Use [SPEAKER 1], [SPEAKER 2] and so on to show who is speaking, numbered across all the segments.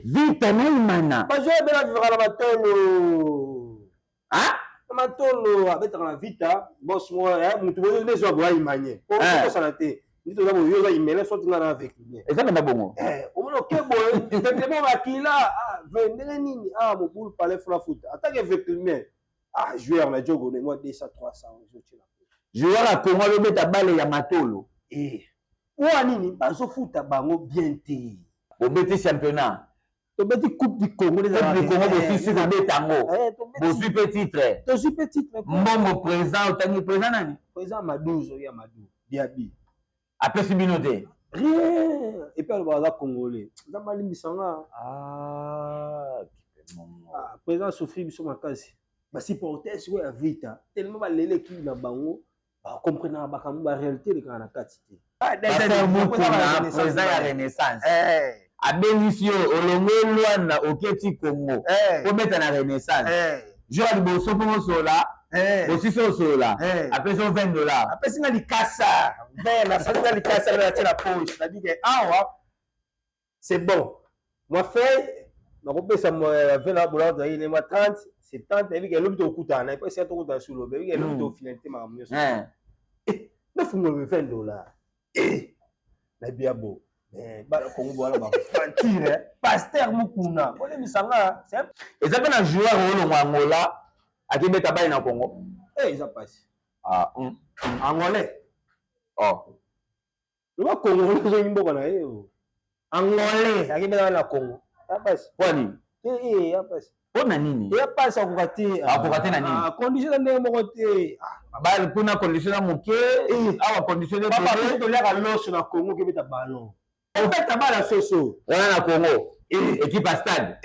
[SPEAKER 1] vita na imana
[SPEAKER 2] bajoye bela vivra na matolo na matolo abetaka na vita boss moi mutu boyo nezo aboya imanye ko sana te ndito za boyo za imene so tinga na avec bien
[SPEAKER 1] eza na bongo
[SPEAKER 2] omona ke boyo effectivement bakila vendele nini mobulu palais fula foot attaque effectivement joueur na jogo ne moi 200 300 je tira
[SPEAKER 1] joueur a Congo le beta balle ya matolo
[SPEAKER 2] wa nini bazo futa bango bien te
[SPEAKER 1] bobeti championnat
[SPEAKER 2] tobeti coupe du Congo
[SPEAKER 1] les coupe du Congo bosisi na betango bosi petit titre mbongo président otangi président nani
[SPEAKER 2] président Madouzo ya Madou Diaby
[SPEAKER 1] apesi bino te
[SPEAKER 2] rien et puis alors baza congolais za malimbisanga président Sophie biso makasi ba supporters siko ya vita tellement balele ki na bango ba comprendre ba kamu ba réalité de kana kati te
[SPEAKER 1] président ya renaissance abenisi yo olongo lwana oketi Congo obeta na renaissance jour de boso pour sola bosisi osola apesi $20
[SPEAKER 2] apesi na likasa na sala likasa na tela poche na dit awa c'est bon moi fait na kopesa mo 20 $, za ile ma 30 70 ebi ke lobi to kutana et puis c'est to kutana sur lobi ebi ke lobi to finalité makamu yo na fungo $20 na biabo bala Congo bala ba fantire pasteur mukuna kole misanga c'est
[SPEAKER 1] eza pe na joueur olongo Angola akibeta bali na Congo
[SPEAKER 2] eza passe angolais le Congo zo nyimbo na yo angolais akibeta na Congo ya passe
[SPEAKER 1] kwani
[SPEAKER 2] ya passe
[SPEAKER 1] pona nini
[SPEAKER 2] ya passe akukati
[SPEAKER 1] na nini
[SPEAKER 2] condition ndenge moko te
[SPEAKER 1] bali kuna condition na moke awa condition de
[SPEAKER 2] papa to liaka loso na Congo kibeta ballon obeta bala soso
[SPEAKER 1] wana na Congo équipe à stade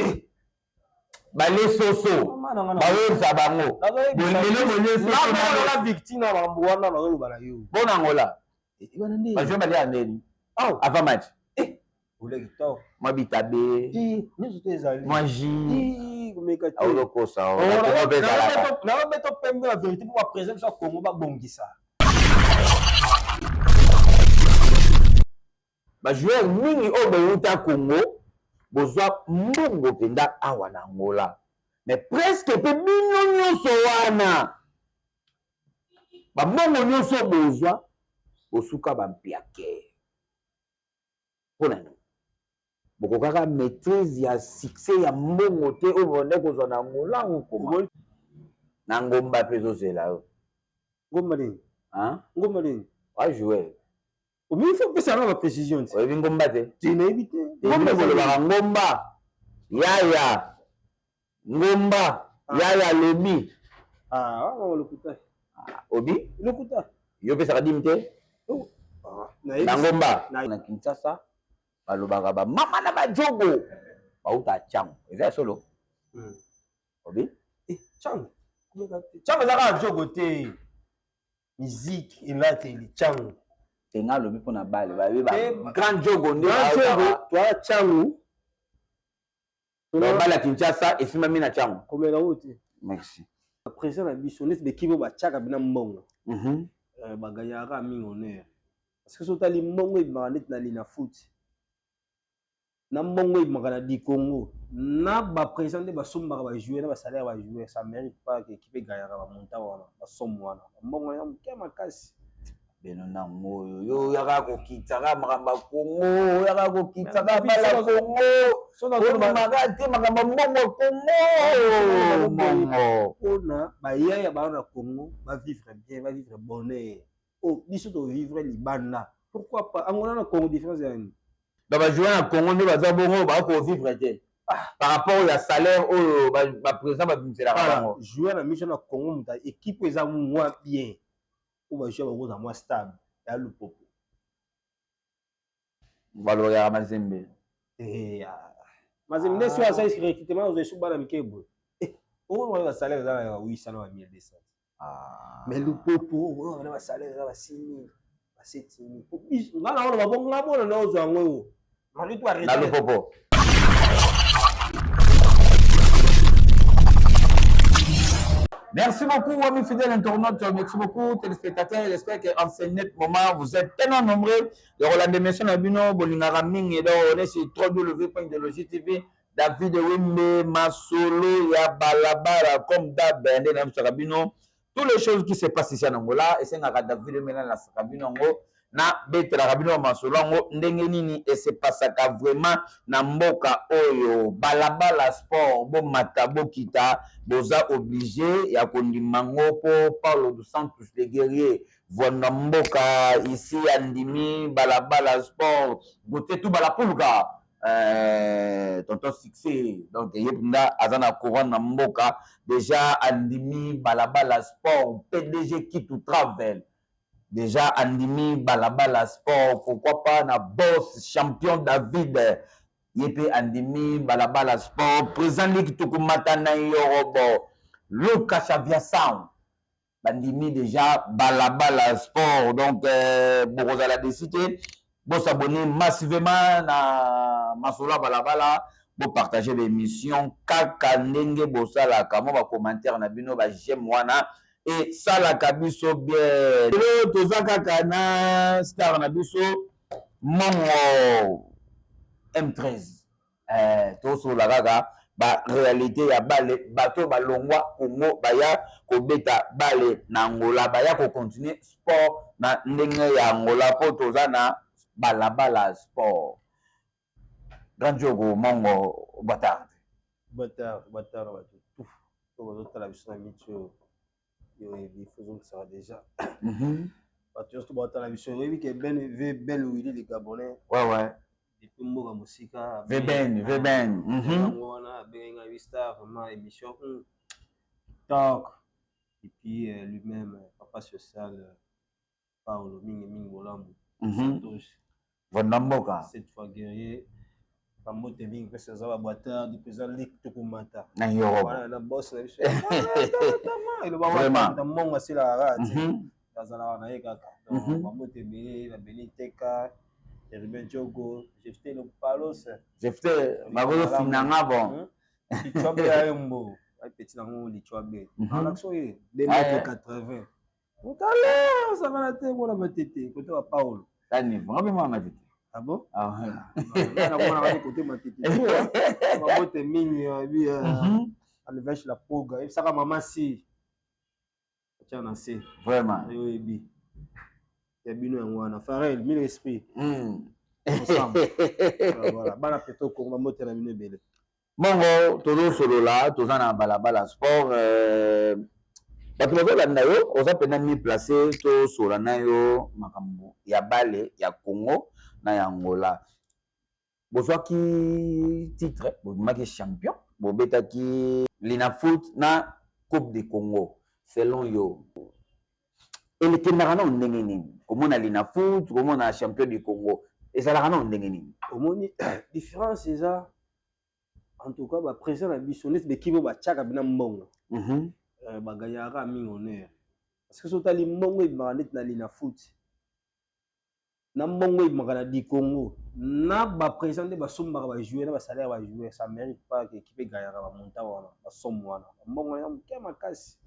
[SPEAKER 1] bale soso baweza bango
[SPEAKER 2] la victime na mambo wana na loba na yo
[SPEAKER 1] bona Angola
[SPEAKER 2] bana ndi
[SPEAKER 1] ba joba lia ndeni avant match
[SPEAKER 2] ule kito
[SPEAKER 1] mabita be
[SPEAKER 2] nizo tezali
[SPEAKER 1] moi ji
[SPEAKER 2] kumeka te
[SPEAKER 1] aulo kosa
[SPEAKER 2] na beto pembe la vérité pour présenter sur Congo ba bongisa
[SPEAKER 1] ba joueur mingi o beuta Congo bozwa mbongo penda awa na Angola mais presque pe bino nyonso wana ba mbongo nyonso bozwa bosuka ba mpiake pona no boko kaka maîtrise ya succès ya mbongo te o bonde kozwa na Angola ko na ngomba peso zela yo
[SPEAKER 2] ngomba nini
[SPEAKER 1] wa joueur
[SPEAKER 2] il faut que ça ait la précision.
[SPEAKER 1] Tu as vu ngomba te?
[SPEAKER 2] Tu n'as évité.
[SPEAKER 1] Ngomba. Yaya. Ngomba. Yaya lobi.
[SPEAKER 2] On le kuta.
[SPEAKER 1] Obi?
[SPEAKER 2] Le kuta.
[SPEAKER 1] Yo pe saka dimte? Na ngomba. Na Kinshasa. Balobaka ba mama na ba jogo. Ba uta chango. Eza solo. Obi?
[SPEAKER 2] Chango. Chango zaka jogo te. Musique et là te chango.
[SPEAKER 1] Tenga lobi pona bale ba grand jogo ndio
[SPEAKER 2] toi changu
[SPEAKER 1] na bala Kinshasa efima mina changu
[SPEAKER 2] komela wote
[SPEAKER 1] merci
[SPEAKER 2] président na biso net de kibo ba chaka bina mbongo ba ganyaka mingi honneur parce que sotali mbongo ibaka net na lina foot na mbongo ibaka na di Congo na ba président de ba sombaka ba jouer na ba salaire ba jouer ça mérite pas que équipe ganyaka ba monta wana ba somme wana mbongo ya mkema kasi
[SPEAKER 1] beno na ngoyo yo yaka kokitaka makamba Congo yaka kokitaka bala Congo sono magate makamba mbongo Congo mbongo
[SPEAKER 2] ona ba yaya ba na Congo ba vivre bien ba vivre bonheur biso to vivre libanda pourquoi pas Angola na Congo différence yani
[SPEAKER 1] ba jouer na Congo ne baza bongo ba ko vivre te par rapport au salaire au ba président ba bimsela bango
[SPEAKER 2] jouer na mission na Congo muta équipe eza moins bien ou va jouer au moins stable ya le popo
[SPEAKER 1] balo ya Mazembe
[SPEAKER 2] Mazembe sur ça est recrutement aux sous bana mikebo on va salaire za 800 na 1200 mais le popo on va salaire za 6000 ba 7000 ngana on va bonga bona na ozo ngo mali tu arrêter
[SPEAKER 1] na le popo. Merci beaucoup, amis fidèles internautes. Merci beaucoup, téléspectateurs. J'espère qu'en ce net moment, vous êtes tellement nombreux. Le Roland de Mession Abino, Bolingara Ming, et on est sur www.idéologie TV. David Wimbe, Masolo, ya Balabala, comme d'hab, toutes les choses qui se passent ici en Angola, et c'est David Wimbe na Sakabino, na betela Rabino Masolo, ndenge nini, et c'est pas ça vraiment, na mboka oyo, Balabala sport, bon matabo kita, boza obligé, ya kondimango po Paulo dos Santos, les guerriers, Vona mboka, ici, Andimi, Balabala sport, gote tout balapuluka. Tonton succès donc yepinda azana couronne na mboka déjà andimi balabala sport PDG qui tout travel déjà andimi balabala sport pourquoi pas na boss champion David yepe andimi balabala sport président ligue tukumata na yorobo Lucas Xavier Sound bandimi déjà balabala sport donc bokozala décidé bon s'abonner massivement na Masolo Balabala pour partager l'émission kaka ndenge bosala kamo ba commentaire na bino ba j'aime wana et sala kabiso bien le tozaka kana star na biso mongo M13 toso la gaga ba réalité ya bale bato balongwa Congo baya ko beta bale na Angola baya ko continuer sport na ndenge ya Angola po tozana Balabala sport. Grand Diogo, Mongo, Batard.
[SPEAKER 2] Batard, tout. Comme l'autre, la mission habituelle, il faut que ça va déjà. Parce que Batard, la mission, oui, qui est belle où il est les Gabonais.
[SPEAKER 1] Ouais.
[SPEAKER 2] Depuis Moga Moussika.
[SPEAKER 1] Veben.
[SPEAKER 2] On a bien Vista, vraiment, émission. Donc, et puis lui-même, papa social, Paolo, Ming Molambo.
[SPEAKER 1] Vonamboka.
[SPEAKER 2] Cette fois guerrier, Kambo Tebing, Pessazava Boitard, du président Lick Tukumata.
[SPEAKER 1] Na Europe.
[SPEAKER 2] Voilà, la boss, la mission. Il va voir dans mon assez la rate. Dans la Naïka. Donc, Kambo Tebing, la Beniteka, Ruben Diogo, j'ai fait le Palos.
[SPEAKER 1] J'ai fait Magolo Finanga bon.
[SPEAKER 2] Lichwabe à Mbo. Petit Nango, Lichwabe. En action, 2,80 m. Tout à l'heure, ça va la tête, on va têter. Côté à Paolo.
[SPEAKER 1] Vraiment ma tête.
[SPEAKER 2] Ah bon?
[SPEAKER 1] Ah
[SPEAKER 2] ouais. On a côté ma tête. On va botter mine, on va la poga. Et ça va maman si. Tiens, on sait.
[SPEAKER 1] Vraiment.
[SPEAKER 2] Il y a bien un Farel, mille esprit. Ensemble. Voilà. Bana plutôt qu'on va monter la mine belle.
[SPEAKER 1] Mongo, todo solo là, tous en balabala sport. Parce que bazolanda yo oza pena mi placé to solana yo makambo ya bale ya Congo na ya Angola bozwaki titre bozwaki champion bobetaki Lina Foot na Coupe du Congo selon yo elekendaka na ndenge nini komona Lina Foot komona champion du Congo ezalaka na ndenge nini
[SPEAKER 2] omoni différence eza en tout cas ba président na biso neti bekibo batiaka bina mbongo bagayaka mingi honneur parce que sotali mbongo ebimaka neti na Lina Foot na mbongo ebimaka na di Congo na baprésident nde basombaka bajoueur na basalaire ya bajoueur ça mérite pas que équipe egayaka bamonta wana basomme wana mbongo ya moke makasi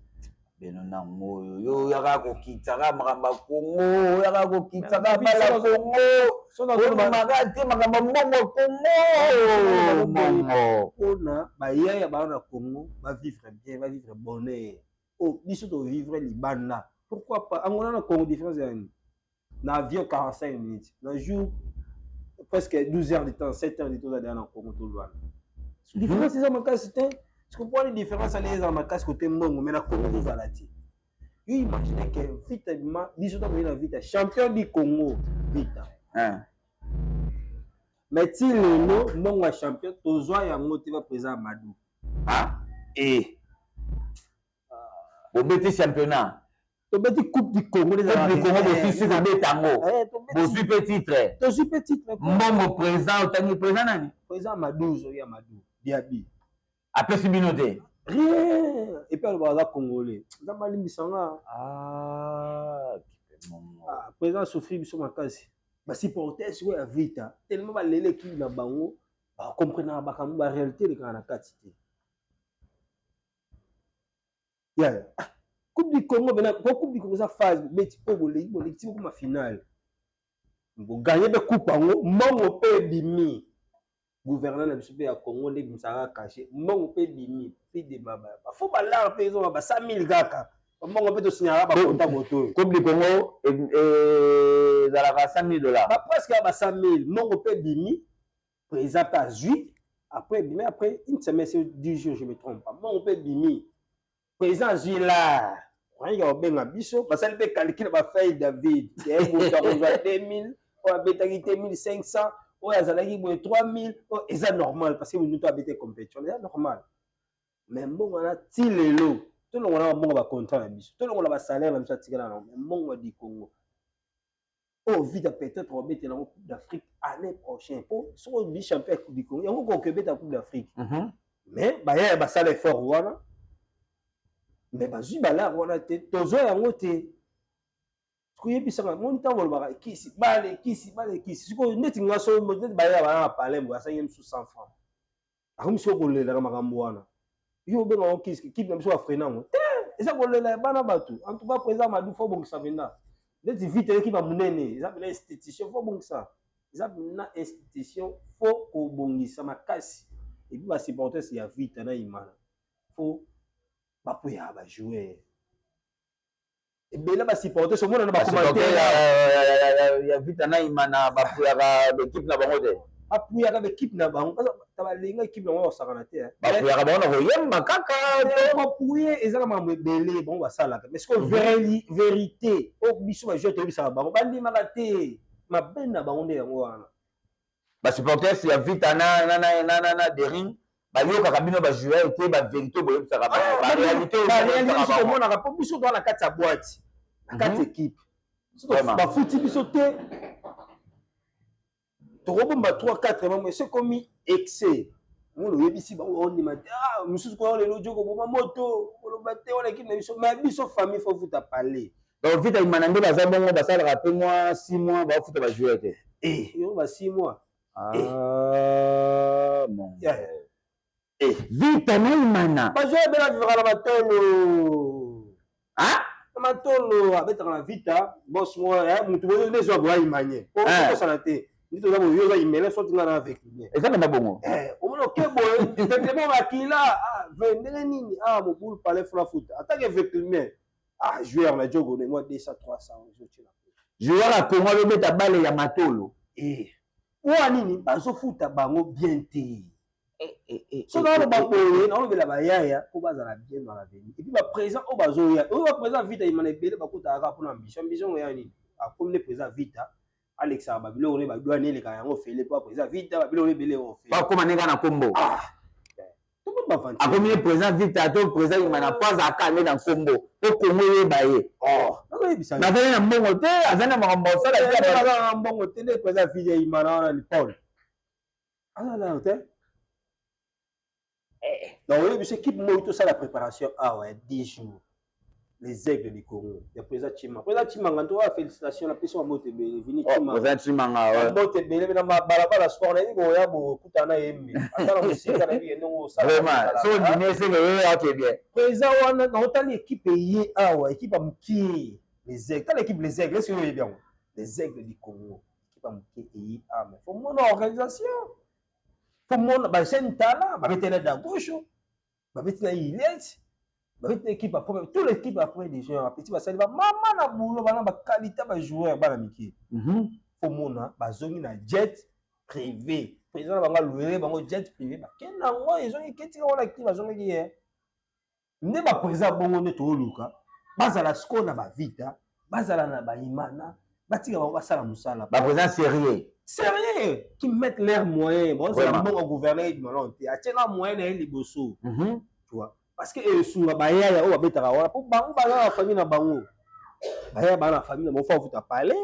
[SPEAKER 1] beno na moyo yo yaka kokitaka makambo ya Congo yaka kokitaka bala Congo maka te makambo mbongo Congo
[SPEAKER 2] mpona bayaya bana na Congo bavivre bien bavivre bonheur o biso tovivre libanda pourquoi pas Angola na Congo différence ya nini na avion 45 minutes na jour presque 12 heures de temps 7 heures de temps derrière na Congo tolwana différence eza makasi te tu comprends les différences les eza makasi côté mbongo mais na Congo tozala te yo imagine que vite biso tokoyi na vite champion du Congo vite mais ti lelo mbongo ya champion tozwa yango te baprésident Amadou
[SPEAKER 1] bobeti championnat
[SPEAKER 2] tobeti coupe du Congo
[SPEAKER 1] bosusi kobetango bozwi pe titre
[SPEAKER 2] tozwi pe titre
[SPEAKER 1] mbongo président otangi président nani
[SPEAKER 2] président Amadou ozoyi Amadou Diaby
[SPEAKER 1] apesi bino te
[SPEAKER 2] rien et puis alobaka aza congolais nzambe alimbisanga président sofri biso makasi basupporter sikoyo ya vita tellement balele ekipe na bango bakomprenaka bakambo baréalité elekaka na kati te ya coupe du Congo bena po coupe du Congo eza phase beti po boleki ti bokoma finale boganye mpe coupe yango mbongo mpe ebimi gouverneur na biso pe ya Congo nde bimisaka caché mbongo pe bimi pe de baba faut balar pe zo ba 100 000 kaka mbongo pe to signala ba konta moto
[SPEAKER 1] Coupe du Congo et zalaka 100 000 $.
[SPEAKER 2] ba presque ba 100 000 mbongo pe bimi président a jui après bimi après une semaine c'est 10 jours je me trompe pas mbongo pe bimi président jui là il y a benga biso basali pe calcul ba feuille David et moto ko 2000 ou abetaki 1500 ou azalaki boye 3000 et ça normal parce que nous to abete compétition c'est normal mais mbongo na ti lelo to longo na mbongo ba contrat na biso to longo na ba salaire na biso tikala na mbongo di Congo oh vite peut-être obete na Coupe d'Afrique année prochaine pour so bi champion du Congo yango ko kebeta Coupe d'Afrique mais ba ya ba salaire fort wana mais bazwi balar wana te tozo yango te kuyebisaka moni ntango olobaka kisi bale sikoyo ndeti nga so ndeti bayela bana na palembo asangi misu 100 francs akomi siko kolelaka makambo wana yo obenga kisi kipe na biso bafrena yango te eza kolela bana bato en tout cas président Madou fo bongisa mpenza ndeti vite ekipe ya monene eza mpena institution fo bongisa eza mpena institution fo kobongisa makasi epuis basupporters ya vite na imana fo bapoya bajoueur ebele basupporters omona na bacommentaire
[SPEAKER 1] ya vite na imana bapuyaka baekipe na bango te
[SPEAKER 2] bapuyaka baekipe na bango balinga ekipe na bango basakana te
[SPEAKER 1] bapuyaka bango na koyemba kaka
[SPEAKER 2] bapuye ezaka makambo ebele bango basalaka mais siko vérité o biso bajoueur toyebisaka bango bandimaka te mabe na bango nde yango wana
[SPEAKER 1] basupporters ya vite na dering bayokaka bino bajoueur te bavérité boyebisaka
[SPEAKER 2] baréalité omonaka mpo biso toa na kati ya boîte na kati équipe bafuti biso te tokobomba 3-4 mamo ese komi excès mona oyebisi bango ondima te mosusu koya lelo jo koboma moto oloba te wana équipe na biso mais biso famille fo futa palais
[SPEAKER 1] donc vite imana nde baza bongo basalaka mpe mwa 6 mois bafuta bajoueur te
[SPEAKER 2] yo ba 6 mois
[SPEAKER 1] mon vite na imana
[SPEAKER 2] bajoueur bela vivaka na matolo na matolo abetaka na vita bos moya mutu boyo nezo aboya imanye okosala te ndito za boyo za imele soti nga na avec bien
[SPEAKER 1] eza na mabongo
[SPEAKER 2] omona okeboye effectivement bakila vendele nini mobulu palais fula futa atake effectivement joueur na jogo ne moi 200 300
[SPEAKER 1] joueur a Congo abeta bale ya matolo
[SPEAKER 2] oa nini bazofuta bango bien te so naoloba boye naolobela bayaya po bazala bien dans l'avenir et puis baprésent oyo bazoya oyo baprésent vita imana ebele bakutaka kaka mpona ambition oya nini akomi nde présent vita alexaka babiloko ne badwane eleka yango fele po aprésent vita babiloko ne ebele ofele
[SPEAKER 1] bakoma ndenge na nkombo akomi ne présent vita to présent imana po azalaka nde na nkombo po kongo eyeba ye nazali na mbongo te azali na makambo osala
[SPEAKER 2] na mbongo te nde présent vita imana wana ni paul azala te donc oui, c'est équipe moi tout ça la préparation 10 jours les aigles du Congo le président Chimanga toi félicitations la personne mote bele vini Chimanga
[SPEAKER 1] président Chimanga
[SPEAKER 2] mote bele na balabala sport na ngo ya bo kutana yembi atala musika na biye ngo ça
[SPEAKER 1] vraiment so dîner c'est le ok bien
[SPEAKER 2] président wana na otali équipe yé équipe amki les aigles t'as l'équipe les aigles est-ce que vous bien les aigles du Congo équipe amki yé mais faut mon organisation faut mon ba jeune talent ba mettre dans gauche ba mettre na ilette ba mettre équipe après toute l'équipe après des joueurs petit ba sali ba mama na boulot ba na ba qualité ba joueur ba na miki faut mon ba zongi na jet privé président ba nga louer ba ngo jet privé ba kena ngo ils ont équité on qui ba zongi hier ne ba président bongo ne to luka bazala sko na ba vita bazala na ba imana batika ba sala musala
[SPEAKER 1] ba président sérieux
[SPEAKER 2] qui mettent leurs moyens bon c'est bon au gouvernement du malon a tena moyen na liboso tu vois parce que sunga bayaya o betaka wana po bango bana na famille na bango bayaya bana na famille na fo futa parler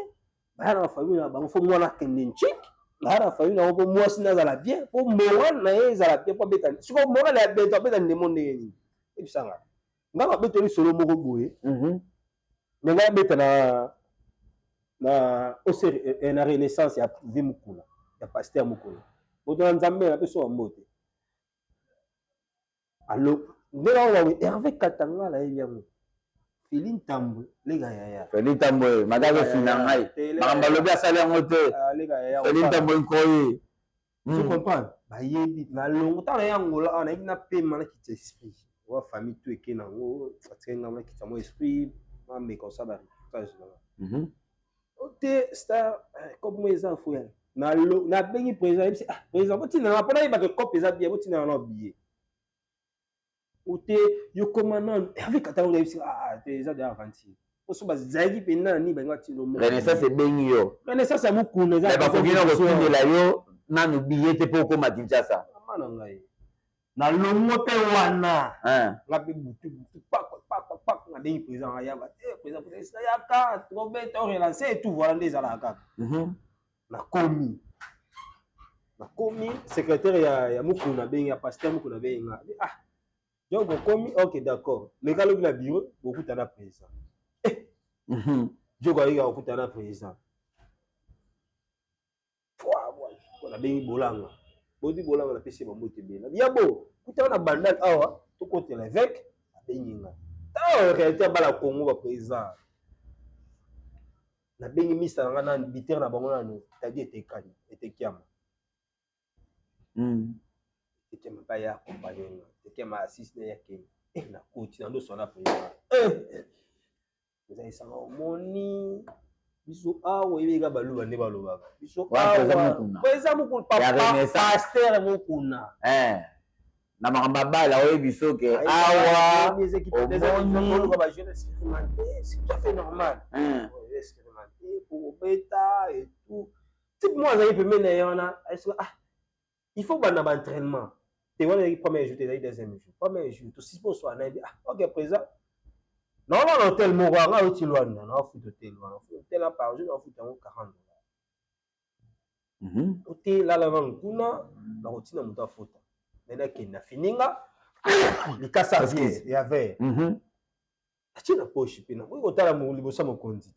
[SPEAKER 2] bayaya na famille na bango fo mwana kendenchik bayaya na famille na po mwasi na zala bien po mwana na ye zala bien po beta siko mwana la beta beta ndemo ndenge ni et puis sanga ngaba beta ni solo moko boye nga beta na oseri na renaissance ya vie mukula ya pasteur mukula moto na nzambe na peso wa mbote allo ndela wa Hervé Katanga la yebiamo Félix Tambwe lega yaya
[SPEAKER 1] Félix Tambwe madame finangai makamba lobi asali yango te Félix Tambwe nkoyi
[SPEAKER 2] tu comprends bayebi na longo tala yango la na ina pema na kiti esprit wa famille tout eke nango atrenga na kiti mo esprit ma me comme ça ba ote star comme moi ça fou na bengi président président botina na pona ba ke cop eza bien botina na billet ote yo commandant avec katalo eza de aventure oso bazaki pena ni bango tilo mo
[SPEAKER 1] renaissance ebengi yo
[SPEAKER 2] renaissance ya mukunda eza
[SPEAKER 1] ba kokina kotindela yo nanu billet te po koma Kinshasa
[SPEAKER 2] amana ngai na longo pe wana ngabe butu pak na bengi président ayaba président ya ka Robert relancer et tout voilà des ala ka na komi secrétaire ya mukunda bengi ya pasteur mukunda bengi donc komi OK d'accord mais quand le bureau beaucoup tana président je crois qu'il y a beaucoup de président. On a bien bolanga. Bodi bolanga la pêche bambote bien. Bien beau. Quand on a bandal awa, tout côté l'évêque, a benga. Ta réalité ba la Congo ba président. Na bengi misa ngana biter na bango nanu, tadi etekani, etekiama. Etekema ba ya accompagner. Etekema assist na yake. Na koti na ndo sona président. Vous avez ça moni biso awa yebeka baluba nde balobaka biso awa kweza mukuna papa pasteur mukuna
[SPEAKER 1] na makamba bala oye biso ke awa
[SPEAKER 2] omoni ba jeunesse expérimentée c'est tout à fait normal expérimenté pour beta et tout type moi ça peut mener yana il faut bana ba entraînement te wana le premier jour te deuxième jour premier jour to si pour soit na OK présent non, l'hôtel Moranga, au Tilouane, on a foutu l'hôtel. L'hôtel là par jour, on a foutu $40. Hôtel là, la vente, la routine, on a foutu. Maintenant, qu'il a fini, il casse à vie, il y avait. Tu n'as pas chipé, non? Oui, hôtel à mon libre, ça m'a conduit.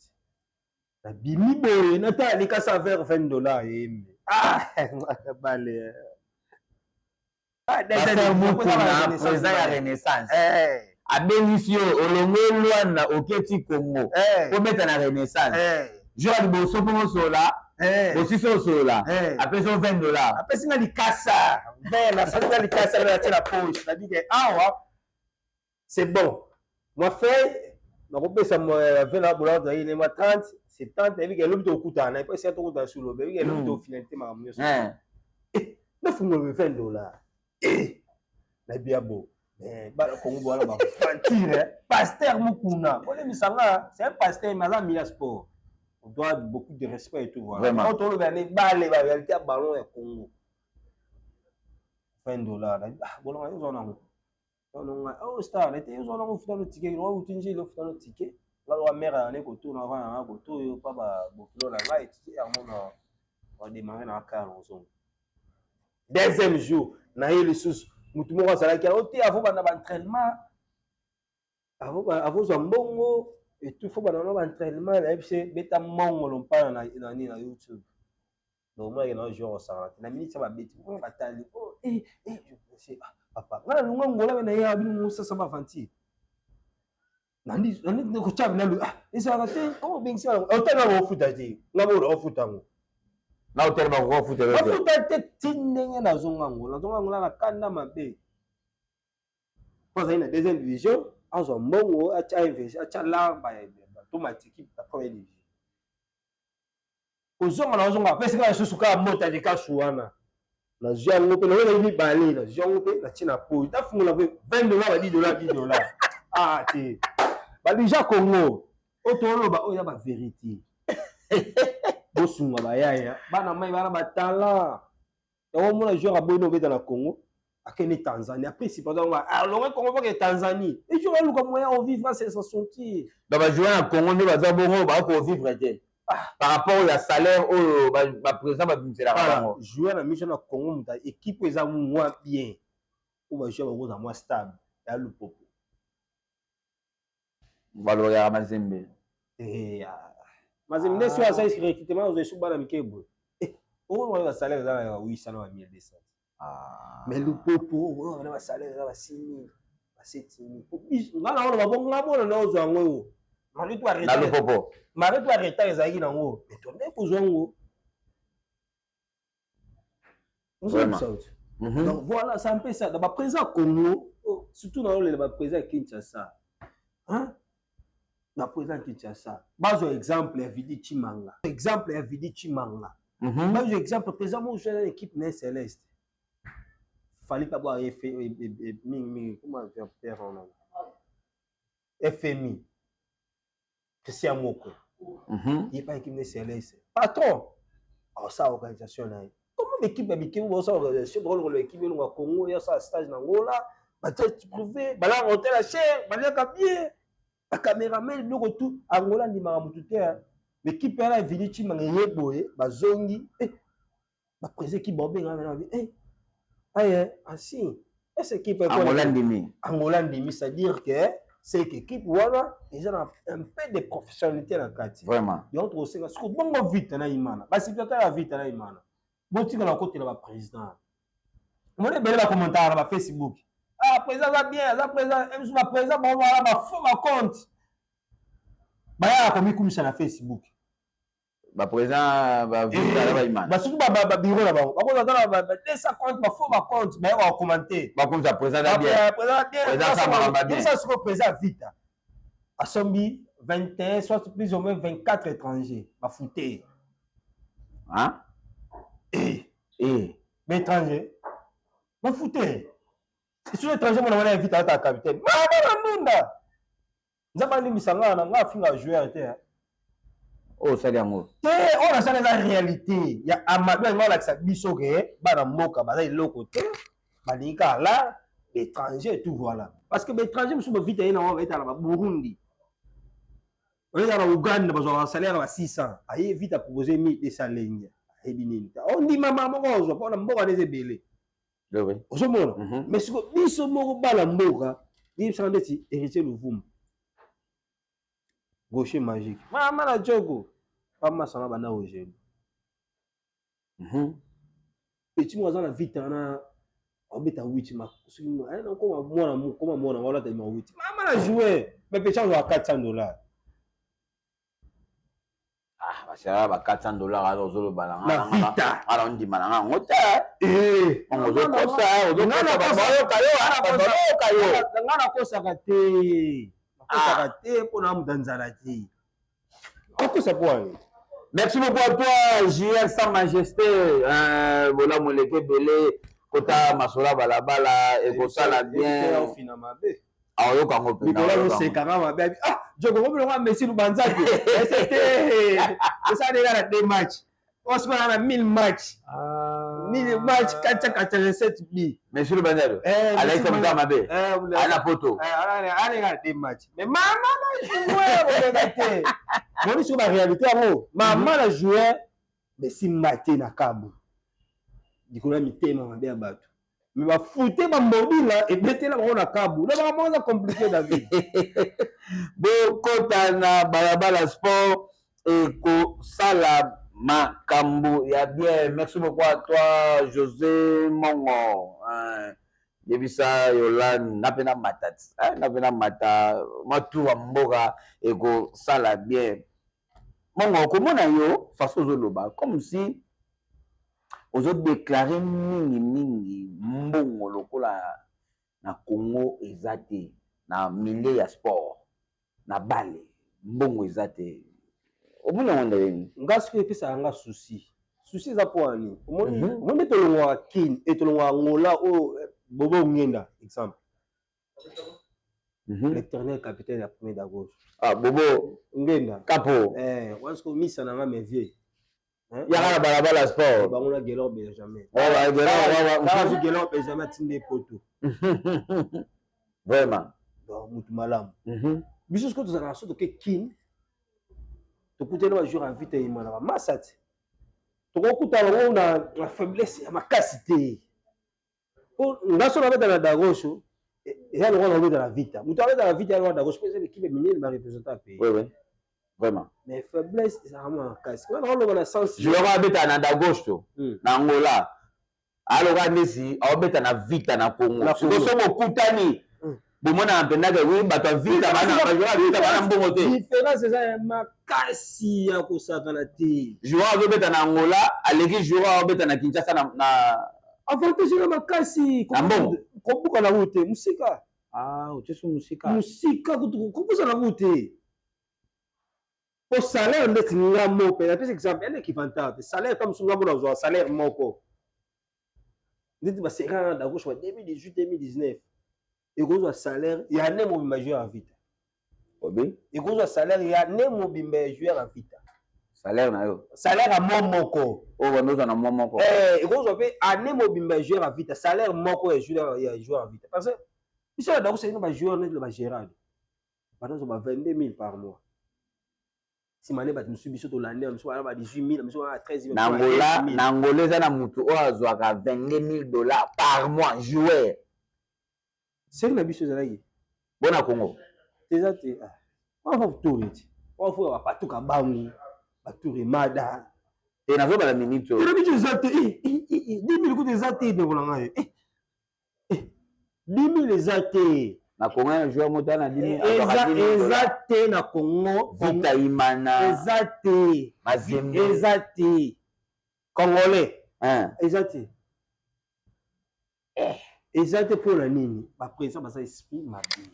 [SPEAKER 2] La bimibo, il casse à faire $20. Balé.
[SPEAKER 1] Président ya Renaissance. Abenisi olongo lwana oketi Congo po beta na Renaissance jour liboso po sola bosiso sola apesi $20
[SPEAKER 2] apesi na likasa na sala likasa na tela poche na dit awa c'est bon moi fait na kopesa mo vela bolado ile ma 30 70 ebi ke lobi to kutana et puis c'est to kutana sur lobi ke lobi to finalité ma mio na fungo $20 na biabo bala Congo bala ba fantire pasteur mukuna on misanga c'est un pasteur mais là mila sport on doit beaucoup de respect et tout voilà quand on le veut balle ba réalité ballon et Congo $20 bon on a oh star était on a fait le ticket on a utinji le fait le ticket là la mère ne ko tourna avant ko to pa ba bokilo la là et on démarrer na car on son deuxième jour na ile sous mutu moko asalaki oti avo bana ba entraînement avo mbongo et tout faut bana ba entraînement na bise beta mongo lompana na YouTube donc moi na jour osala na minute ba beti ko batali je sais papa ngala lunga ngola na ya binu sasa ba fanti nandi ko chabi na lu isa ka te ko bingsi otana bo futa je ngabo ro futa ngo
[SPEAKER 1] na hotel ba ko futa
[SPEAKER 2] ba futa te tindenge na zonga ngola na kanda mabe poza ina deuxième division azo mbongo acha investi acha lamba automatique la première division ozonga na ozonga pesa ka susuka mota de kasuana na jango pe na ni balé na jango pe na tina po ta fungula pe $20 ba $10 te ba déjà Congo otolo ba oya ba vérité bosunga ba yaya bana mai bana batala ya mona joueur abono beta na Congo akene Tanzanie après si pendant alors Congo que Tanzanie et joueur lu comme moyen on vivre c'est sans sortir
[SPEAKER 1] donc ba joueur na Congo ne ba za bongo ba ko vivre te par rapport au salaire au ba président ba bimsela bango
[SPEAKER 2] joueur na mission na Congo muta équipe eza moins bien ou ba joueur ba moins stable ya Lupopo
[SPEAKER 1] Valoria Mazembe
[SPEAKER 2] Mazembe sur ça recrutement aux échoues bana mikebo on va salaire za 800 na 1200 mais Lupopo on va salaire za 6000 7000 ngala on va bonga bona na ozo ngo mari to arrêter
[SPEAKER 1] na Lupopo
[SPEAKER 2] mari to arrêter ezaki nango mais to ne ko zongo
[SPEAKER 1] vraiment
[SPEAKER 2] Donc voilà, c'est un peu ça. Dans le président Congo, surtout dans le président Kinshasa, hein? Dans le président Kinshasa, bas exemple Vidi Chimanga. Exemple Vidi Chimanga. Bas exemple président moi j'ai une équipe né céleste. Fallait pas voir comment faire en FMI. Christian Moko. Il n'est pas équipe né céleste. Patron. Alors ça organisation là. Comment l'équipe américaine va ça organisation dans l'équipe du Congo, il y a ça stage dans Angola, tu privé, là on la chair, là bien. La caméraman le retour Angola ni maramututé. L'équipe là est venue tu m'as boé, bazongi, ba président qui bombé na si. Est-ce équipe
[SPEAKER 1] Angola ndimi.
[SPEAKER 2] Angola ndimi, c'est-à-dire que c'est équipe voilà, ils ont un peu de professionnalité dans le quartier.
[SPEAKER 1] Vraiment.
[SPEAKER 2] Donc on sait que c'est bon vite na imana. Ba secrétaire la vite na imana. Bon tu na côté là président. Moi les belles commentaires sur Facebook. Ah président va bien, ça président, même ma président bon voilà ma faux ma compte. Ba ya comme comme ça na Facebook.
[SPEAKER 1] Ba président ba vite là ba imana.
[SPEAKER 2] Ba surtout ba bureau là ba. Ba ko za ba 200 compte ma faux ma compte, ba ya commenter.
[SPEAKER 1] Ba comme ça président bien.
[SPEAKER 2] Président ça va bien. Ça c'est le président vite. À Sombi 21 soit plus ou moins 24 étrangers, ba fouté.
[SPEAKER 1] Hein?
[SPEAKER 2] Mais étranger, ma fouté. C'est sur l'étranger, on a invité à ta capitaine. Manda! Nzabani misanga nga finga joueur te.
[SPEAKER 1] Oh, ça diamo.
[SPEAKER 2] Te, on a ça la réalité. Ya amadu nga la sa biso ke bana mboka baza iloko te. Balinga là, l'étranger tout voilà. Parce que l'étranger musu vite na on va être à Burundi. On est à Ouganda, besoin un salaire à 600. Aïe vite à proposer 1200 lignes. On dit maman moko on a mboka des belé.
[SPEAKER 1] Oui.
[SPEAKER 2] Ozomona. Mais ce que biso moko bala mboka, il s'en dit héritier Louvum. Gaucher magique. Maman la jogo. Pas ça bana oje. Petit moi dans la vite na obeta 8 ma. Comment moi wala ta 8. Maman la jouer. Mais petit on a $400.
[SPEAKER 1] Ah, ça va $400 alors zolo balanga.
[SPEAKER 2] La vita.
[SPEAKER 1] Alors on dit malanga ngota. On zo kosa,
[SPEAKER 2] ngana kosa kate. Kosa kate pona mudanzala ti. Kosa poani.
[SPEAKER 1] Merci beaucoup à toi, JR Sa Majesté. Voilà mon leke belé kota masola balabala et kosa la bien. Ah, yo kango pe.
[SPEAKER 2] Nicolas c'est carrément baby. Ah, je comprends le Messi Lubanzaki. C'était ça déjà des matchs. On se met à 1000 matchs. 1000 matchs 487 bi.
[SPEAKER 1] Messi Lubanzaki. Alex Mamabe. Ala poto.
[SPEAKER 2] Allez des matchs. Mais maman a joué regardez. Moi sur la réalité maman a joué mais si maté na kabo. Nicolas mitema mabe abatu. Mais va foutre ma mobile là et mettre là on a kabou là vraiment compliqué David.
[SPEAKER 1] Bokota na balabala sport et ko sala makambo ya bien. Merci beaucoup à toi José Mongo. Debisa Yolan napena matati. Napena mata matu wa mboka et ko sala bien. Mongo komona yo façon zoloba comme si aux autres déclaré mingi mbongo lokola na Congo ezate na milieu ya sport na bale mbongo ezate obuna wanda yeni
[SPEAKER 2] ngasko pesa nga souci za poani omoni tolongwa kin et tolongwa ngola o bobo ngenda exemple l'éternel capitaine la première de gauche
[SPEAKER 1] bobo
[SPEAKER 2] ngenda
[SPEAKER 1] capo
[SPEAKER 2] wasko misa na nga mes vieux.
[SPEAKER 1] Y'a balabala sport.
[SPEAKER 2] On a Guélor Benjamin.
[SPEAKER 1] Guélor
[SPEAKER 2] Benjamin tinde poto.
[SPEAKER 1] Vraiment.
[SPEAKER 2] Donc mutu malamu. Biso ce que tu as la sorte que kin. Tu peux te jouer en vite et imana masati. Tu peux on a la faiblesse à ma capacité. Pour ngaso na dans la dagosho et là on va dans la vite. Mutu dans la vite et dans la dagosho parce que l'équipe minière va représenter pays.
[SPEAKER 1] Oui. Vraiment.
[SPEAKER 2] Mais faiblesse, c'est vraiment casse. Quand on a le sens.
[SPEAKER 1] Je vais habiter na gauche to. Na Angola. Alors nesi, obeta na vita na Congo. Siko somo kutani. Bomona mpenda ke oui bato vita bana mbongo te.
[SPEAKER 2] Différence c'est ma kasi ya ko sakana te.
[SPEAKER 1] Joueur obeta na Angola, aleki joueur obeta na Kinshasa na
[SPEAKER 2] avantage na makasi kobuka na route musika
[SPEAKER 1] uteso musika
[SPEAKER 2] kobuka na route po salaire ndeti nga moko na pesa exemple ene kivantage salaire comme sunga mona zo salaire moko ndeti ba serana da gauche 2018 2019 et gros salaire ya ne mo majeur à vite
[SPEAKER 1] obi
[SPEAKER 2] et gros salaire ya ne mo majeur à vite
[SPEAKER 1] salaire na yo
[SPEAKER 2] salaire à moko
[SPEAKER 1] wandoza na moko
[SPEAKER 2] et gros pe ane mo majeur à vite salaire moko ya joueur à vite parce que monsieur da gauche ba joueur net ba Gérard pendant so ba 22000 par mois si mané ba musu biso to l'année musu ba 18000 musu ba 13000
[SPEAKER 1] na Angola za na mutu o azwaka $22,000 par mois joueur
[SPEAKER 2] c'est na biso za yi
[SPEAKER 1] bona Congo
[SPEAKER 2] exact on va tourner on va patuka bangu bature mada
[SPEAKER 1] et nazo ba la minute
[SPEAKER 2] et la biso exact 10000 ko exact de volanga 10000 exact
[SPEAKER 1] na Congo un joueur motana 10,000
[SPEAKER 2] exact na Congo
[SPEAKER 1] Vita Imana
[SPEAKER 2] exact
[SPEAKER 1] Mazembe
[SPEAKER 2] exact congolais exact exact pour la nini ba président ba ça esprit mabi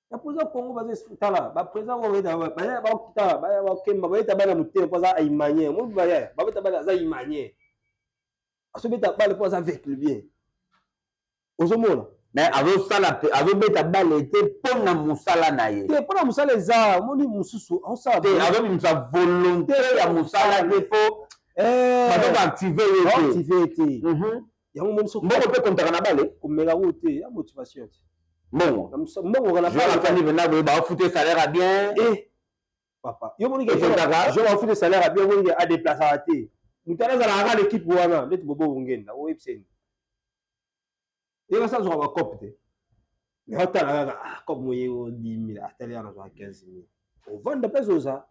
[SPEAKER 2] ya poza Congo ba esprit tala ba président ko weta ba kita ba kemba ba eta bana muté poza aimanye mo ba ya ba eta bana za aimanye aso beta bale poza avec le bien ozomona
[SPEAKER 1] mais azobeta bale te mpona mosala na ye
[SPEAKER 2] te mpona mosala eza omoni mosusu
[SPEAKER 1] azobimisa volonté ya mosala te po bato baactive ye
[SPEAKER 2] te yango moni
[SPEAKER 1] mbongo mpe kontaka na bale
[SPEAKER 2] komeka ngo te ya motivation te
[SPEAKER 1] mbongo afani vena boye baofute salaire a bien
[SPEAKER 2] papa yo moni jo baofute salaire a bien omoni adeplasaka te moto azalaka kaka l'équipe wana ndeti bobo bongenda oyebiseni il va s'asseoir à cop te mais on t'a comme moi 10 000 atelier on a 15 000 on vend de pesos ça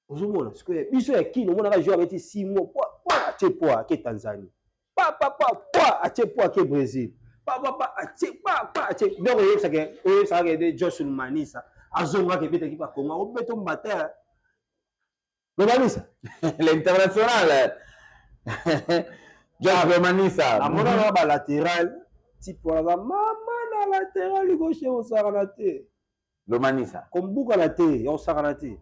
[SPEAKER 2] ozomona siko biso ya kino mona ba jouer avec 6 mois poa ache poa ke Tanzanie poa ache poa ke Brésil ache donc il ça que de Joshua Manisa azonga ke beta ki pa Congo o beto mbata le Manisa
[SPEAKER 1] l'international Joshua Manisa
[SPEAKER 2] amona ba latéral type wala mama na latéral gauche o saranate
[SPEAKER 1] le Manisa
[SPEAKER 2] kombuka na te o saranate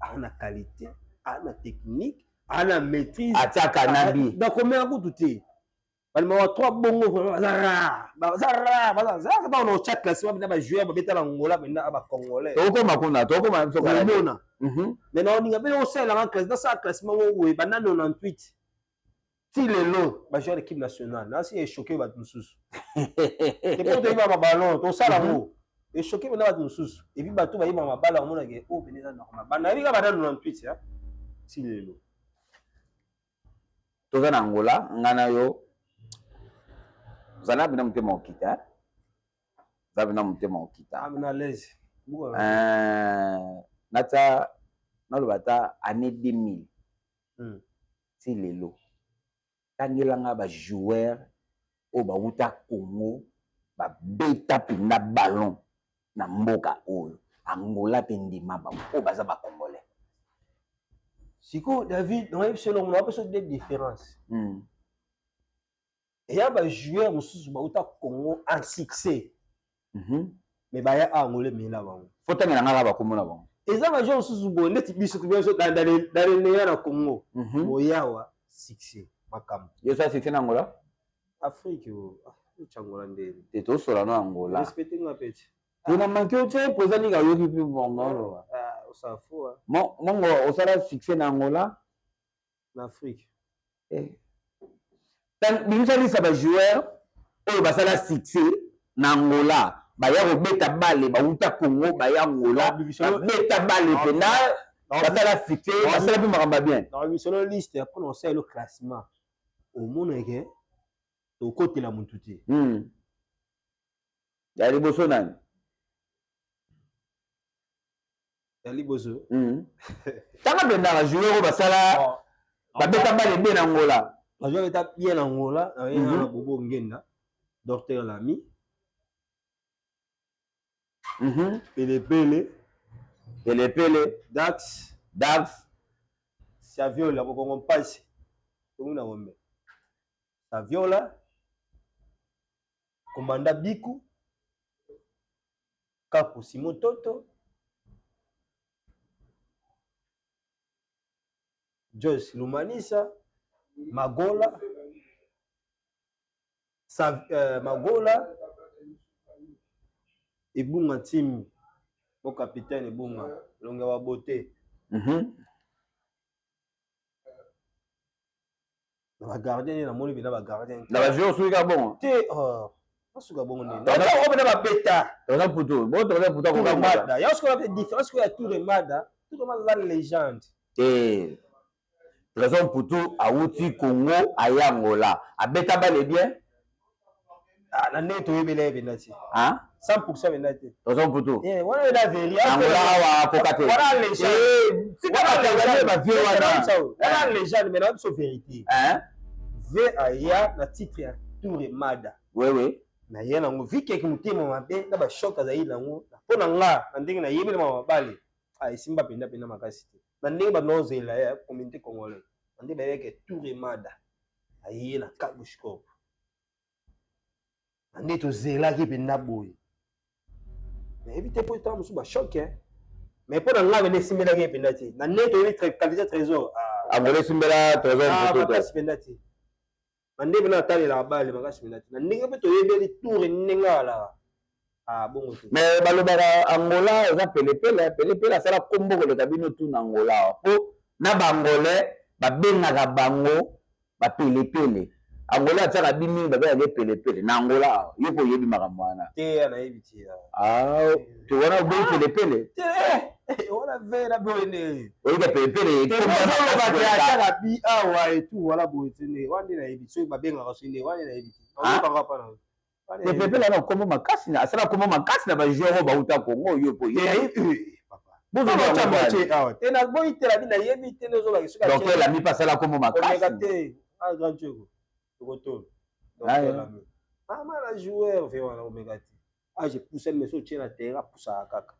[SPEAKER 2] ana qualité ana technique ana maîtrise
[SPEAKER 1] ataka nabi
[SPEAKER 2] da combien kutu te bali ma 3 bongo bazara ba no chaque classement bina ba joueur ba betala ngola bina ba congolais
[SPEAKER 1] toko makuna soka
[SPEAKER 2] mona mais non ninga bino sala en classe dans sa classement wo bana 98 si le lot ba joueur équipe nationale na si est choqué ba mususu et pour te ba ballon to sala ngo et choqué bana ba mususu et puis ba to ba yima ma bala mona ke o beneza normal bana bika bana 98 ya si le lot
[SPEAKER 1] toza na Angola ngana yo zana bina mutema okita zabina mutema okita
[SPEAKER 2] amina l'aise
[SPEAKER 1] nata nalobata année 2000 si lelo tangelanga ba joueur o ba uta Congo ba beta pinda ballon na mboka oyo Angola pendima ba o baza ba congolais
[SPEAKER 2] siko David on a selon on a besoin de différence et ya ba joueur mususu ba uta Congo en succès mais ba ya Angola mela bango
[SPEAKER 1] fota ngana ngaba komona bango
[SPEAKER 2] eza ba joueur mususu bo ndeti biso to biso dans les na Congo boyawa succès makam
[SPEAKER 1] yo ça succès na Angola
[SPEAKER 2] Afrique o changola ndeli
[SPEAKER 1] te to sola na Angola
[SPEAKER 2] respecter nga peti
[SPEAKER 1] na manque o tse posani ga yoki pi bongo
[SPEAKER 2] o sa fou
[SPEAKER 1] mongo o sala succès na Angola
[SPEAKER 2] na Afrique
[SPEAKER 1] tant bimisali sa ba joueur oyo basala succès na Angola baya kobeta bale bauta Congo baya Angola beta bale pena basala succès basala pi makamba bien
[SPEAKER 2] dans la liste après on sait le classement au monde ke to côté la mututi
[SPEAKER 1] ya liboso nani
[SPEAKER 2] ya liboso
[SPEAKER 1] tanga benda ba joueur basala babeta bale bien na Angola
[SPEAKER 2] ba joueur beta bien na Angola na bobo ngenda docteur Lami Pele
[SPEAKER 1] Pele
[SPEAKER 2] Dax
[SPEAKER 1] Savio
[SPEAKER 2] la Congo passe tomona ngombe Saviola Komanda Biku Kaku Simototo Joyce Lumanisa Magola Magola Ibunga Tim mon capitaine Ibunga longa wa beauté na gardien na moni bina ba gardien
[SPEAKER 1] na ba joueur suka bon
[SPEAKER 2] te suka bon ne na ba beta
[SPEAKER 1] dans puto bon dans puto ko
[SPEAKER 2] mada ya ce qu'on appelle différence que tout le mada la légende
[SPEAKER 1] raison puto awuti Congo ayangola abeta ba le bien
[SPEAKER 2] na neto yebele benati 100% benati
[SPEAKER 1] raison puto
[SPEAKER 2] wana la vérité
[SPEAKER 1] angola wa kokate
[SPEAKER 2] wana légende
[SPEAKER 1] c'est pas la vieux
[SPEAKER 2] wana légende mais na so vérité ve aya na titre ya Tour Mada
[SPEAKER 1] oui
[SPEAKER 2] na ye nango vike ke mutema mabe na ba shock azali nango pona nga na ndenge na yebele mabale esimba penda makasi te na ndenge ba nozela ya communauté congolaise na ndenge bayeke Tour Mada aye na Kabushkop na ndenge tozelaki penda boye na éviter pour temps musu ba choc mais pona nga bene simbelaki penda te na ndenge toyebi qualité trésor
[SPEAKER 1] angole simbela trésor
[SPEAKER 2] puto makasi penda te Mande bina tali la bali makasi minati na ndenge pe toyebeli tour ninga la bongo te
[SPEAKER 1] mais balobaka Angola eza pelepele asala kombo koleka bino tu na Angola po na bangolais babengaka bango bapelepele Angola atiaka bimi babengaka pelepele na Angola yo po oyebi makambo wana
[SPEAKER 2] te anayebi ti
[SPEAKER 1] towana oboyi pelepele
[SPEAKER 2] te wana vera boyene
[SPEAKER 1] oyika pelepele
[SPEAKER 2] atiaka bi awa etu wala boye tene wande nayebi soki babengaka sone wande nayebi ti okanga pana
[SPEAKER 1] pelepele ana kombo makasi na asala kombo makasi na bajoueur bauta Congo oyo po
[SPEAKER 2] tena boyi tela bi nayebi te nozolaki soki
[SPEAKER 1] donc elami mpe asala kombo makasi
[SPEAKER 2] te grand cheko tokotolo la joueur ve wana omeka te j'ai poussé le monsieur tient la terre poussa kaka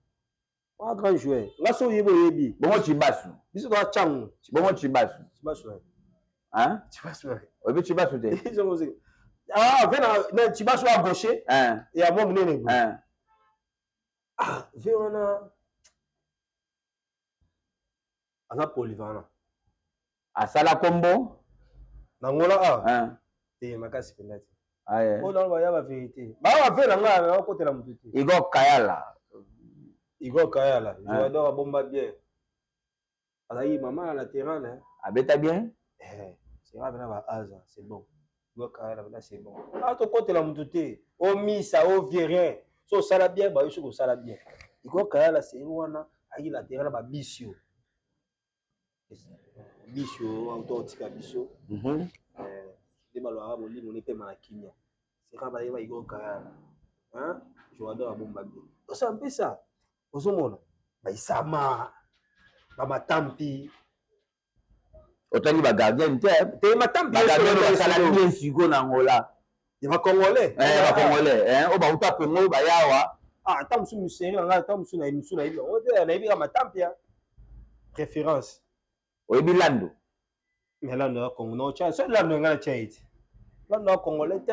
[SPEAKER 2] un grand joueur nga so yebi
[SPEAKER 1] bongo Chibasu
[SPEAKER 2] biso ka changu
[SPEAKER 1] bongo Chibasu
[SPEAKER 2] Chibasu
[SPEAKER 1] oyebi Chibasu te
[SPEAKER 2] vena Chibasu à gaucher et à moi munene ve wana ana polyvalent
[SPEAKER 1] asala kombo
[SPEAKER 2] nangola te makasi penati oh non ba ya ba vérité ba va faire nga na côté la mututi
[SPEAKER 1] Igor Kayala
[SPEAKER 2] je dois bomba bien alayi maman à la terrain
[SPEAKER 1] abeta bien
[SPEAKER 2] c'est grave na ba aza c'est bon Igor Kayala là c'est bon to côté la mututi o misa o vient so sala bien ba yo so sala bien Igor Kayala c'est wana ayi la terrain ba bisio autotika biso balwa molimo ne pema na kinya sera ba yeba Igor Kayala joueur abomba bien osa mpesa ozomona ba isama ba matampi
[SPEAKER 1] otali ba gardien te
[SPEAKER 2] matampi
[SPEAKER 1] ba gardien basala bien siko na Angola
[SPEAKER 2] ya ba congolais
[SPEAKER 1] o ba uta pengo ba yawa
[SPEAKER 2] tamusu museri nga tamusu na émission na ibi o te na ibi ka matampi ya référence
[SPEAKER 1] oyebi Lando
[SPEAKER 2] mais Lando ya Congo no cha so Lando nga na cha iti Lando ya Congolais te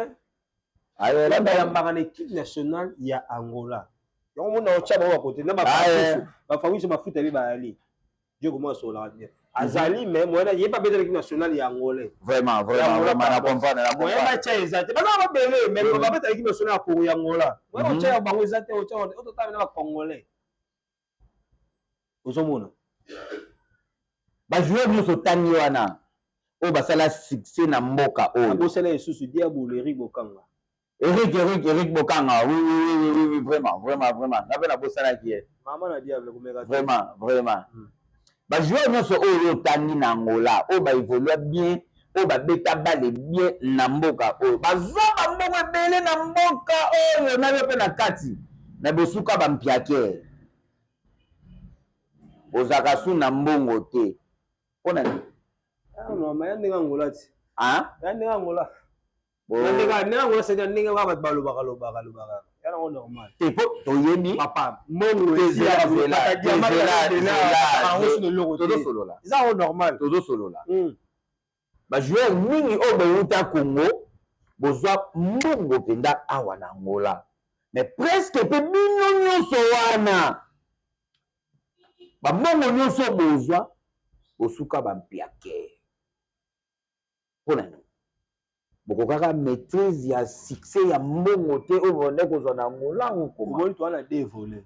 [SPEAKER 1] Lando
[SPEAKER 2] ya mbaka na équipe nationale ya Angola yango mona ocha ba côté na ba fawiso mafuta bi ba ali Dieu comment so la bien azali mais moi na yeba beta l'équipe nationale ya Angola
[SPEAKER 1] vraiment na comprendre la
[SPEAKER 2] moi ba cha ezate ba ba bele mais ba beta l'équipe nationale ya Congo ya Angola moi ocha ya bango ezate ocha o to na ba Congolais ozomona
[SPEAKER 1] ba joueur nyonso tani wana o basala succès na mboka o
[SPEAKER 2] bosala esusu Diabolo Eric Bokanga
[SPEAKER 1] Eric Bokanga oui vraiment na pena bosala qui est
[SPEAKER 2] maman na Diable komeka
[SPEAKER 1] vraiment ba joueur nyonso o tani na Angola o ba évolue bien o ba beta balle bien na mboka o bazwa ba mboko ebele na mboka oyo na yo pe na kati na bosuka ba mpiake ozaka su na mbongo te pona ni
[SPEAKER 2] non mais ndinga Angola ti ndinga Angola ndinga Angola c'est ndinga ba balobaka yana on normal
[SPEAKER 1] te po toyebi
[SPEAKER 2] papa mbongo ezia zela tozo solola
[SPEAKER 1] tozo solola ba joueur mingi o beuta Congo bozwa mbongo penda awa na Angola mais presque pe bino nyonso wana ba mbongo nyonso bozwa bosuka ba mpiake pona no boko kaka maîtrise ya succès ya mbongo te o bonde kozwa na Angola okoma
[SPEAKER 2] omoni to wana dévolé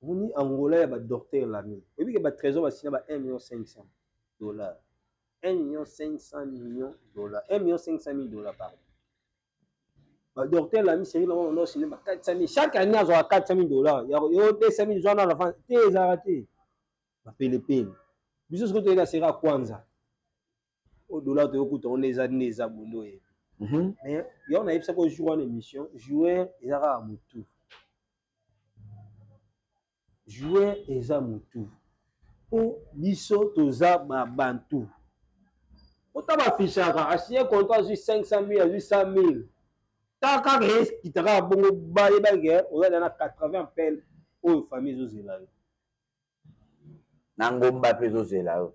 [SPEAKER 2] omoni Angola ya ba docteur lami oyebi ke ba trésor basina ba 1,5 million $, 1,5 million $, 1,5 million $, pardon. Bah, docteur l'a mis série là on a signé 400 000 chaque année à 400 000 $. Il y a 200 000 $ dans la fin t'es arrêté bah paye les peines biso ce que tu as c'est à kwanza au dollar de coûte on les abondo mais il y en a eu ça pour jouer en émission jouer et à mutu jouer et à mutu o biso toza ba bantu autant ba fichara acheter contrat sur 500 000 à 800 000 taka qui t'a bon baye bague on a dans 80 pelle aux familles aux élèves
[SPEAKER 1] na ngomba peso zela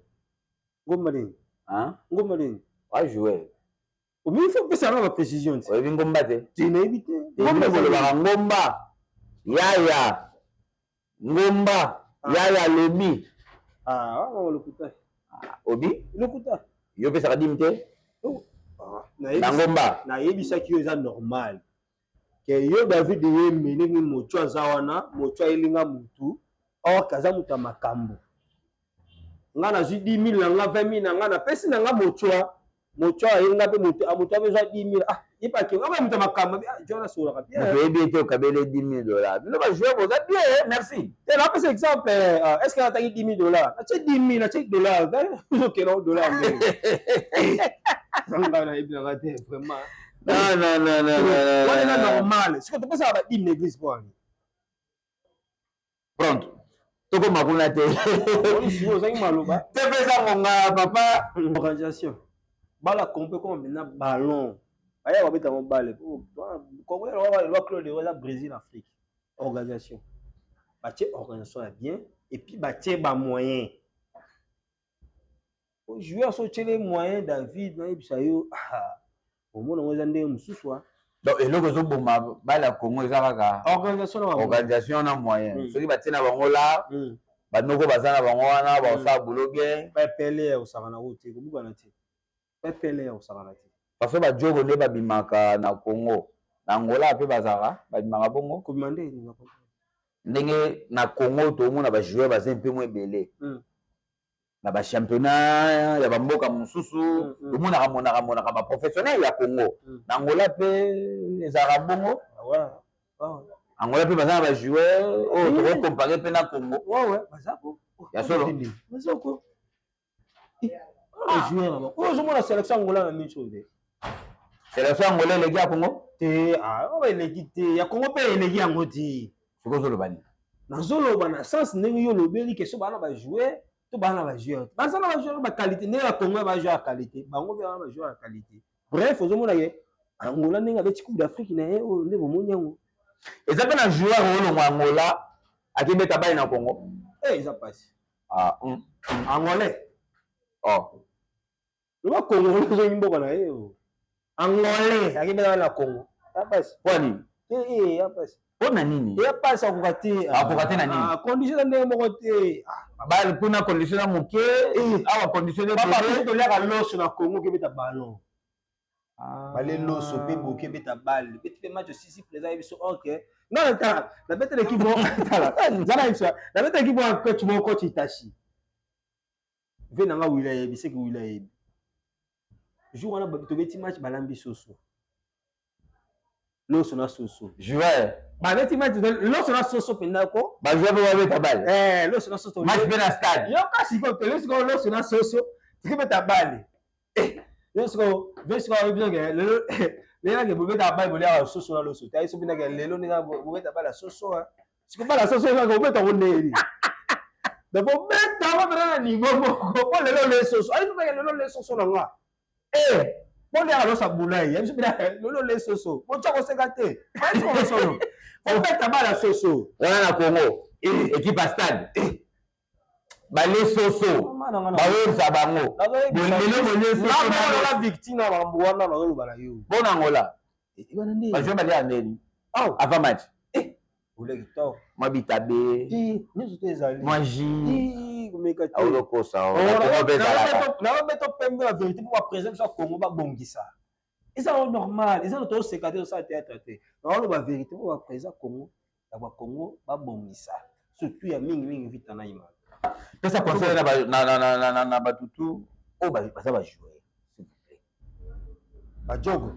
[SPEAKER 2] ngomba nini ngomba nini
[SPEAKER 1] wa jouer
[SPEAKER 2] au mieux il faut que ça ait la précision
[SPEAKER 1] o bi ngomba te
[SPEAKER 2] tu n'as évité
[SPEAKER 1] ngomba ko ba ngomba yaya ngomba yaya lobi
[SPEAKER 2] on le kuta
[SPEAKER 1] obi
[SPEAKER 2] le kuta
[SPEAKER 1] yo pesa kadimte na ngomba
[SPEAKER 2] na yebisa ki yo eza normal ke yo David ye meningi mocho azawana mocho elinga mutu or kaza muta makambo nga na zwi 10 000 na nga 20 000 na nga na pesi na nga mocho ayenga pe mutu amutu abezwa 10 000 yepa ki nga ba muta makambo jona sola ka bien
[SPEAKER 1] to ebi te kabele 10 000 $. Bino ba jouer boza bien merci
[SPEAKER 2] et là par exemple est-ce que ataki 10 000 $? Na che 10 000 na che $, OK non dollar nga na ebi na raté vraiment
[SPEAKER 1] non
[SPEAKER 2] on est normal c'est que tu penses à une l'église pour aller
[SPEAKER 1] pronto toko makuna te
[SPEAKER 2] si vous avez maloba
[SPEAKER 1] te pesa ngonga papa
[SPEAKER 2] organisation bala compé comme maintenant ballon aya wa beta mon balle Congo wa Claude wa Brésil Afrique organisation batie organisation est bien et puis batie ba moyen au joueur so les moyens David na ibisayo au monde on zande mususwa
[SPEAKER 1] donc eloko zo boma bala Congo eza kaka organisation na moyen soki batina bango la banoko bazana bango wana ba sa boulot bien
[SPEAKER 2] pa pele au sakana route ko buka na ti pa pele au sakana ti
[SPEAKER 1] parce que ba jogo nde babimaka na Congo na Angola pe bazaka babimaka bongo
[SPEAKER 2] ko demander
[SPEAKER 1] ndenge na Congo to mona ba joueur baza un peu moins belé na ba championnat ya bamboka mususu to mona ka ba professionnel ya Congo na Angola pe ezaka bongo Angola pe bazana ba joueur o to comparer pe na Congo
[SPEAKER 2] bazako
[SPEAKER 1] ya solo
[SPEAKER 2] bazako joueur o zo mona sélection Angola na micho de
[SPEAKER 1] sélection Angola legi ya Congo
[SPEAKER 2] te o legi te ya Congo pe legi yango ti
[SPEAKER 1] siko zo lobani
[SPEAKER 2] na zoloba na sens ndenge yo lobeli ke so bana ba joueur to bana ba joueur bazana ba joueur ba qualité ndenge ya Congo ba joueur qualité bango be ba joueur qualité bref ozo mona ye Angola ndenge abeti coupe d'Afrique na ye o ndebo monyango
[SPEAKER 1] eza pe na joueur olongo Angola akibeta bali na Congo
[SPEAKER 2] eza passe Angolais le Congo ozo yimboka na ye Angolais akibeta na Congo ya passe
[SPEAKER 1] kwani
[SPEAKER 2] ya passe
[SPEAKER 1] pona nini
[SPEAKER 2] ya passe akokate
[SPEAKER 1] na nini
[SPEAKER 2] condition ndenge moko te
[SPEAKER 1] bali kuna condition na moke awa condition
[SPEAKER 2] papa to leka loso na Congo kebeta ballon bale loso pe boke beta balle beti match sisi présent biso OK non ta la beta l'équipe zana isa la beta l'équipe en coach mon coach Itachi venanga wilaya biseki wilaya jour wana to beti match balambi soso loso na soso
[SPEAKER 1] joueur
[SPEAKER 2] ba beti match loso na soso pendako
[SPEAKER 1] ba joueur ba beta balle
[SPEAKER 2] loso na soso
[SPEAKER 1] match pe na stade
[SPEAKER 2] yo kasi ko tele ko loso na soso beta balle lorsqu'on veut se faire bien que les gens qui vous mettent à balle vous les soso na loso ta iso bina que lelo ni vous mettre à balle soso si pas la soso vous mettre au nez donc vous mettre à niveau pour lelo les soso ai pas lelo les soso na nga pour les alors ça boulay ya bina lelo les soso pour tu ko gâter pas sur solo on mettre à balle soso
[SPEAKER 1] wana na Congo équipe à stade Bale soso. Baoyebisa bango.
[SPEAKER 2] La victime na bambuana na oloba na yo.
[SPEAKER 1] Bona ngola.
[SPEAKER 2] Ibana ndeni.
[SPEAKER 1] Bajwe bali andeni. Avant match.
[SPEAKER 2] Ule kitoko.
[SPEAKER 1] Mabitabe.
[SPEAKER 2] Nizo tezali.
[SPEAKER 1] Mwaji.
[SPEAKER 2] Kumeka te.
[SPEAKER 1] Aulo kosa.
[SPEAKER 2] Na beto pembe la vérité pour présenter ça Congo ba bongisa. Et ça normal, et ça notre secrétaire ça théâtre te. Na oloba vérité pour présenter Congo, ba Congo ba bongisa. Surtout ya mingi vite na ima.
[SPEAKER 1] Pesa conseil na batutu o ba jouer s'il vous plaît.
[SPEAKER 2] Ba jogo.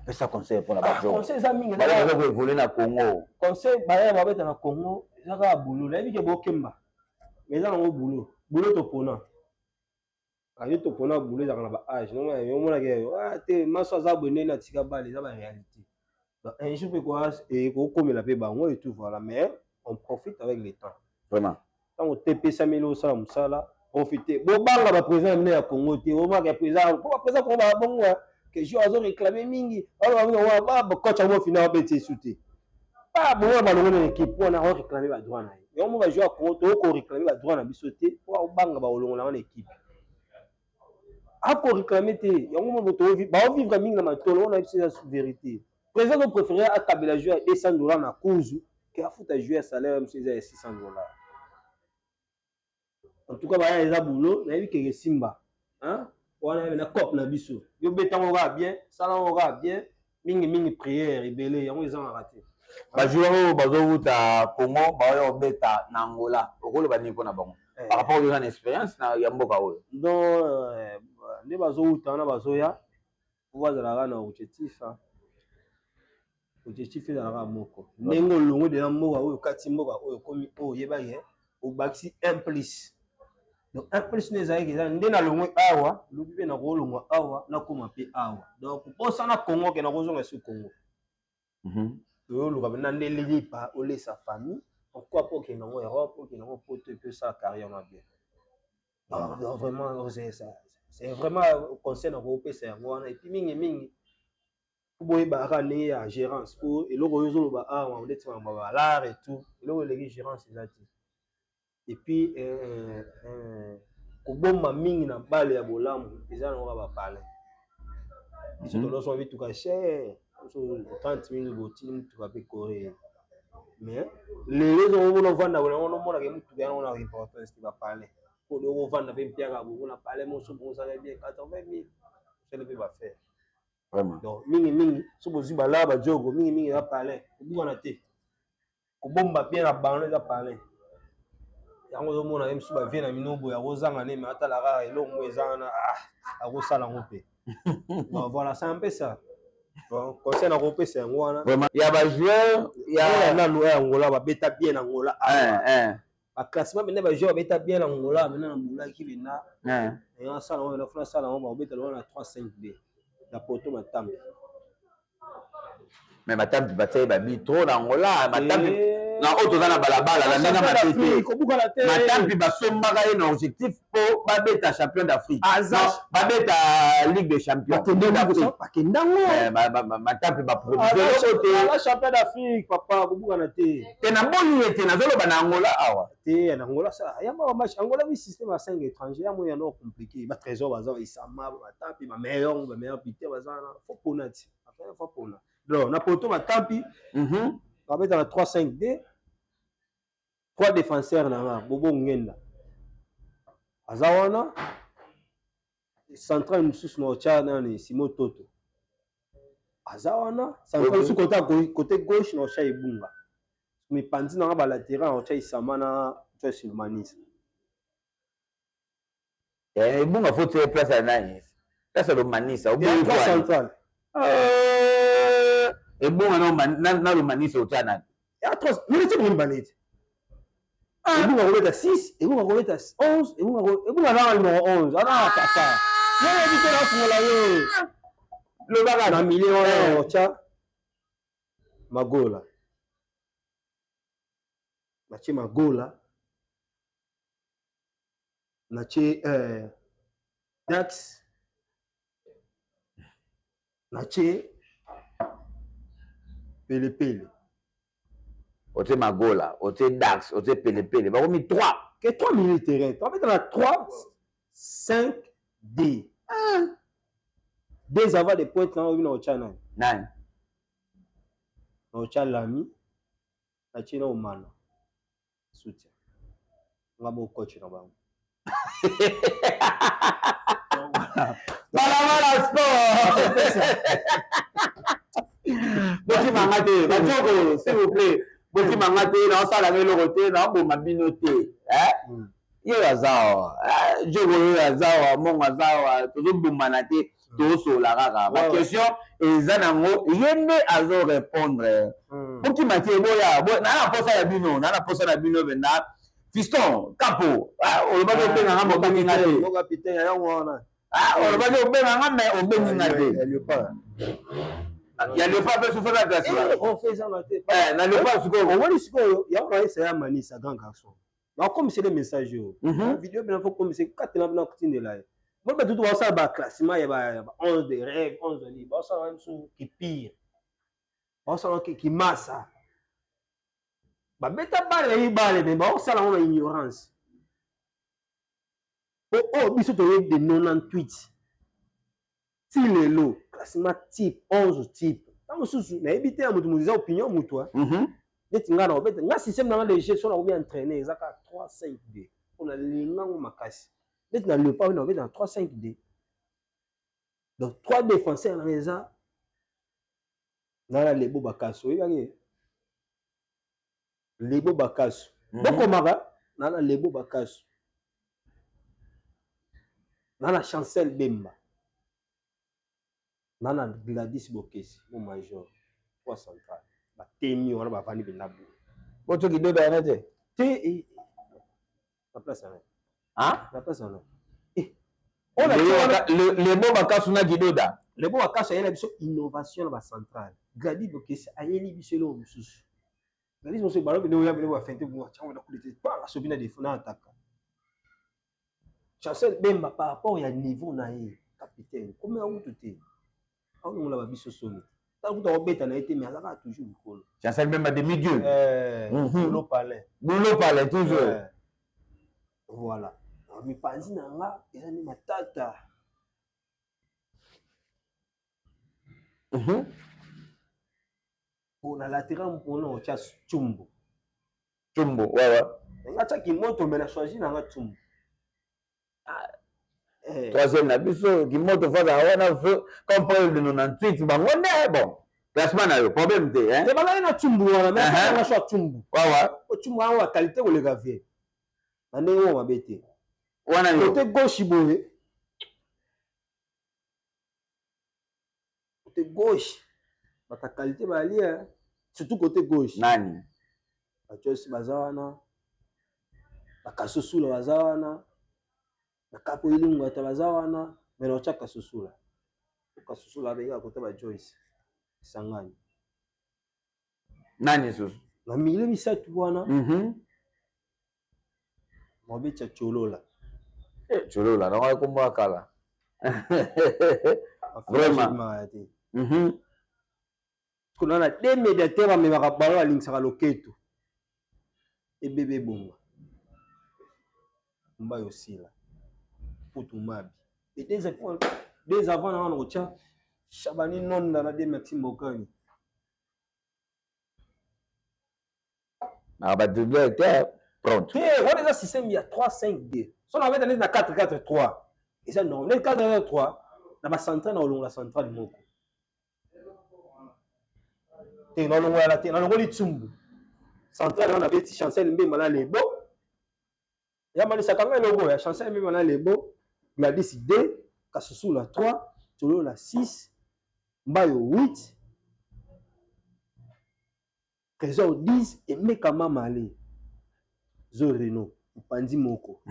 [SPEAKER 1] Pesa conseil pour la ba jogo.
[SPEAKER 2] Conseil ça mingi.
[SPEAKER 1] Ba jogo évoluer na Congo.
[SPEAKER 2] Conseil ba ya ba beta na Congo, ça ka boulot. La vie ke bokemba. Mais ça na boulot. Boulot to pona. Ayo to pona boulot za na ba âge. Non yo mona ke te maso za bonné na tika bale za ba réalité. Donc un jour pe quoi et ko komela pe bango et tout voilà mais on profite avec le temps.
[SPEAKER 1] Vraiment.
[SPEAKER 2] Quand on TP 5000 au sala musala, profiter. Bon banga ba président na Congo te, o ma ke président, pour président ko ba bongo que je azo réclamer mingi. Alors ba coach au final ba te souté. Pas bon ba longo équipe pour na réclamer ba droit na. Yo mo ba jouer Congo to ko réclamer ba droit na bisoté, pour banga ba longo na équipe. A ko réclamer te, yo mo to vivre mingi na matolo, on a c'est la vérité. Président préféré à Kabila jouer $200 na Kuzu, que a foutu jouer salaire même si c'est $600. En tout cas, il y a des boulot, il y a des simba. Hein? On a une cop na biso. Yo betan on va bien, ça on va bien. Mingi prière, rebelle, y a ils ont raté.
[SPEAKER 1] Ba joueur bazo ta Congo, ba yo beta na Angola. Okolo ba ni pona bango. Par rapport aux expérience na ya mboka oyo.
[SPEAKER 2] Donc ne bazo uta na bazo ya pouvoir de la na objectif. Objectif de la moko. Nengo longo de la mboka oyo kati mboka oyo komi o yeba ye o baxi 1 plus. Donc un plus les aïe qui sont na longo awa, lubi na ko longo awa na koma pe awa. Donc pour ça na Congo que na ko zonga sur Congo. Yo lo ka na ndeli pa o les sa famille, pourquoi pas que na Europe, pour que na poto que ça carrière na bien. Donc vraiment c'est ça. C'est vraiment conseil na ko pesa yango na et puis mingi pour boy ba ka né à gérance pour et lo ko yo zo ba awa on dit ba l'art et tout. Lo les gérance c'est ça. Et puis kobomba mingi na bale ya bolamu eza na ba parler iso to loso bitu ka cher so 30,000 botini tu va pe correr mais les gens vont vendre on mona ke mutu ya na importance qui va parler pour le vendre pe pia ka bo na parler mo so bon ça bien 80,000 c'est le pe va faire
[SPEAKER 1] vraiment
[SPEAKER 2] donc mingi so bozi bala ba jogo mingi va parler ko na te kobomba bien na bango za parler yango zo mona même suba vie na minobo ya kozanga ne mais atala rara elongo ezana a kosala ngo pe bon voilà c'est un peu ça bon conseil na kopesa yango wana
[SPEAKER 1] vraiment ya ba joueur
[SPEAKER 2] ya na no ya Angola ba beta bien na Angola ba classement mais ba joueur beta bien na Angola mais na Angola ki bina et en sala on a fait sala on ba beta na 3-5-2 la poto matambi
[SPEAKER 1] mais matambi batay ba bi trop na Angola matambi na auto na balabala na ndanga matete matambi basombaka ye na objectif po babeta champion d'Afrique babeta Ligue des champions
[SPEAKER 2] bakendango
[SPEAKER 1] matambi baproduire
[SPEAKER 2] la champion d'Afrique papa kobuka na te
[SPEAKER 1] te na boni ete nazoloba na Angola awa
[SPEAKER 2] te na Angola ça ya ba match Angola bi système à 5 étrangers ya moya no compliqué ba trésor baza isama matambi ba meilleur buteur baza na fo ponati affaire fo pona donc na poto matambi on va dans la 3-5-2, 3 défenseurs là, Bobo Ngenda. Azawana, central sous no Tchana, Simo Toto. Azawana, central sous côté gauche, no Chai Bunga. Mais Pandi na ba latéral, no Chai Samana, Chai Silmanis.
[SPEAKER 1] Bunga faut tirer place à Nani. Place le Manisa, au bout
[SPEAKER 2] central.
[SPEAKER 1] Et bon, na le Manisa au Tchana.
[SPEAKER 2] Et à 3, mais c'est une banette. Et vous avez 6, et vous avez 11, et vous avez le numéro 11. Ah, papa. Il y a dit que là, le bagarre dans le milieu, tcha. Magola. Nachi Magola. Nachi Dax. Nachi Pele.
[SPEAKER 1] Ote Magola, ote Dax, ote Pele. Bah, on mis 3.
[SPEAKER 2] que 3 minutes terrain. En fait, on a 3, 5, D. Deux avant des points, on a au channel.
[SPEAKER 1] Nani?
[SPEAKER 2] Au channel, l'ami. La chine au man. Soutien. On va au coach là-bas.
[SPEAKER 1] Balabala sport. Boki mangate, bajoko, s'il vous plaît. Boki mangate, na osala ngelo côté, na bo mabinoté. Yo azawa. Jogo yo azawa, mon azawa, tozo bombana te, tozo la kaka. Ma question eza nango, yende azo répondre. Boki mangate boya, na posa ya bino, na posa na bino benda. Fiston, capo. On va te faire un mot capitaine.
[SPEAKER 2] Mon capitaine, il y a un moment.
[SPEAKER 1] On va te faire un mot, mais on peut n'y aller pas. Il y a le pas de souffrir la glace.
[SPEAKER 2] On fait ça, on
[SPEAKER 1] n'a pas ce qu'on
[SPEAKER 2] voit. Il y a un essai à Mani, ça grand garçon. Alors, comme c'est des messages, la vidéo, il faut comme c'est 4 ans de là. Moi, je dois ça, le classement, il y a 11 de rêves, 11 de livres. Ça, même chose qui pire. Ça, qui masse. Bah, bêta balle, mais bon, ça, on a ignorance. Oh, biso to de 98. Si le lot, classement type, 11 type. Tant que na éviter à mon opinion, mon toi. Nga na obeta, nga système na les gestion na bien entraîner, ça 3 5 D. On a linga ou makasi. Peut-être na le pas on obeta dans 3 5 D. Donc 3 défenseurs na mesa. Na la lebo bakaso, il Lebo bakaso. Donc mara, na la lebo bakaso. Na la Chancel Bemba. Na la Gladys Bokesi, mon major, 3 centrales. Ba temi on va vani benabu.
[SPEAKER 1] Boto ki doda na te.
[SPEAKER 2] La place là.
[SPEAKER 1] Hein?
[SPEAKER 2] La place là.
[SPEAKER 1] On a le bon bakaso na gidoda.
[SPEAKER 2] Le bon bakaso il y a innovation ba centrale. Gladys Bokesi ayeli biselo mususu. Gladys mo se ballon be ya be fente bo cha on a couler pas la sobina de fona attaque. Chancel Bemba par rapport au niveau na capitaine. Comment on tout est? On l'a biso soni. Tant que tu bête na été mais ça va toujours le
[SPEAKER 1] Chancel Bemba de milieu.
[SPEAKER 2] Boulot palais.
[SPEAKER 1] Boulot palais toujours.
[SPEAKER 2] Voilà. Mi panzi na nga ezani matata. Pour la latéral on a cha Chumbo.
[SPEAKER 1] Chumbo, ouais.
[SPEAKER 2] Nga cha ki moto mais na choisi na nga Chumbo.
[SPEAKER 1] Troisième na biso qui moto fa wana comme pour le 98 bango ne bon. Classement na yo problème te hein.
[SPEAKER 2] C'est pas na Chumbo wana mais ça na choix Chumbo.
[SPEAKER 1] Ouais.
[SPEAKER 2] O Chumbo a qualité ko le gavier. Ande wo mabete.
[SPEAKER 1] Wana yo.
[SPEAKER 2] Côté gauche boye. Côté gauche. Bata qualité ba lia surtout côté gauche.
[SPEAKER 1] Nani?
[SPEAKER 2] Bachosi bazawana. Bakasusula bazawana. Nakapo ilingu atabazawana. Mais no chaka susula. Kasusula bega côté ba Joyce. Sangani.
[SPEAKER 1] Nani susu?
[SPEAKER 2] Na mile misatu wana. Mobecha Cholola.
[SPEAKER 1] Cholola, na ko mwa kala. Vraiment.
[SPEAKER 2] Kuna na deux médiateurs mais bakabalo alingsaka loketo. Ebebe bonga. Mba yosila. Putumabi. Et des avant na on tcha Chabani non na de Maxime Bokani.
[SPEAKER 1] Na ba double pronto.
[SPEAKER 2] On est un système il y a 3-5-2. Si on avait donné 4-4-3, et ça non, on est 4-4-3, dans ma centrale, dans la centrale moko. Et dans le Tsumbu. Centrale, on avait Chancel Mbemba na lebo. Il y a Mani Sakanga logo, il y a Chancel Mbemba na lebo. Gladys 2, Kasusu la 3, Tolo la 6, Mbayo 8, Trésor 10 et Mekama Malé. Zoreno, Pandi Moko.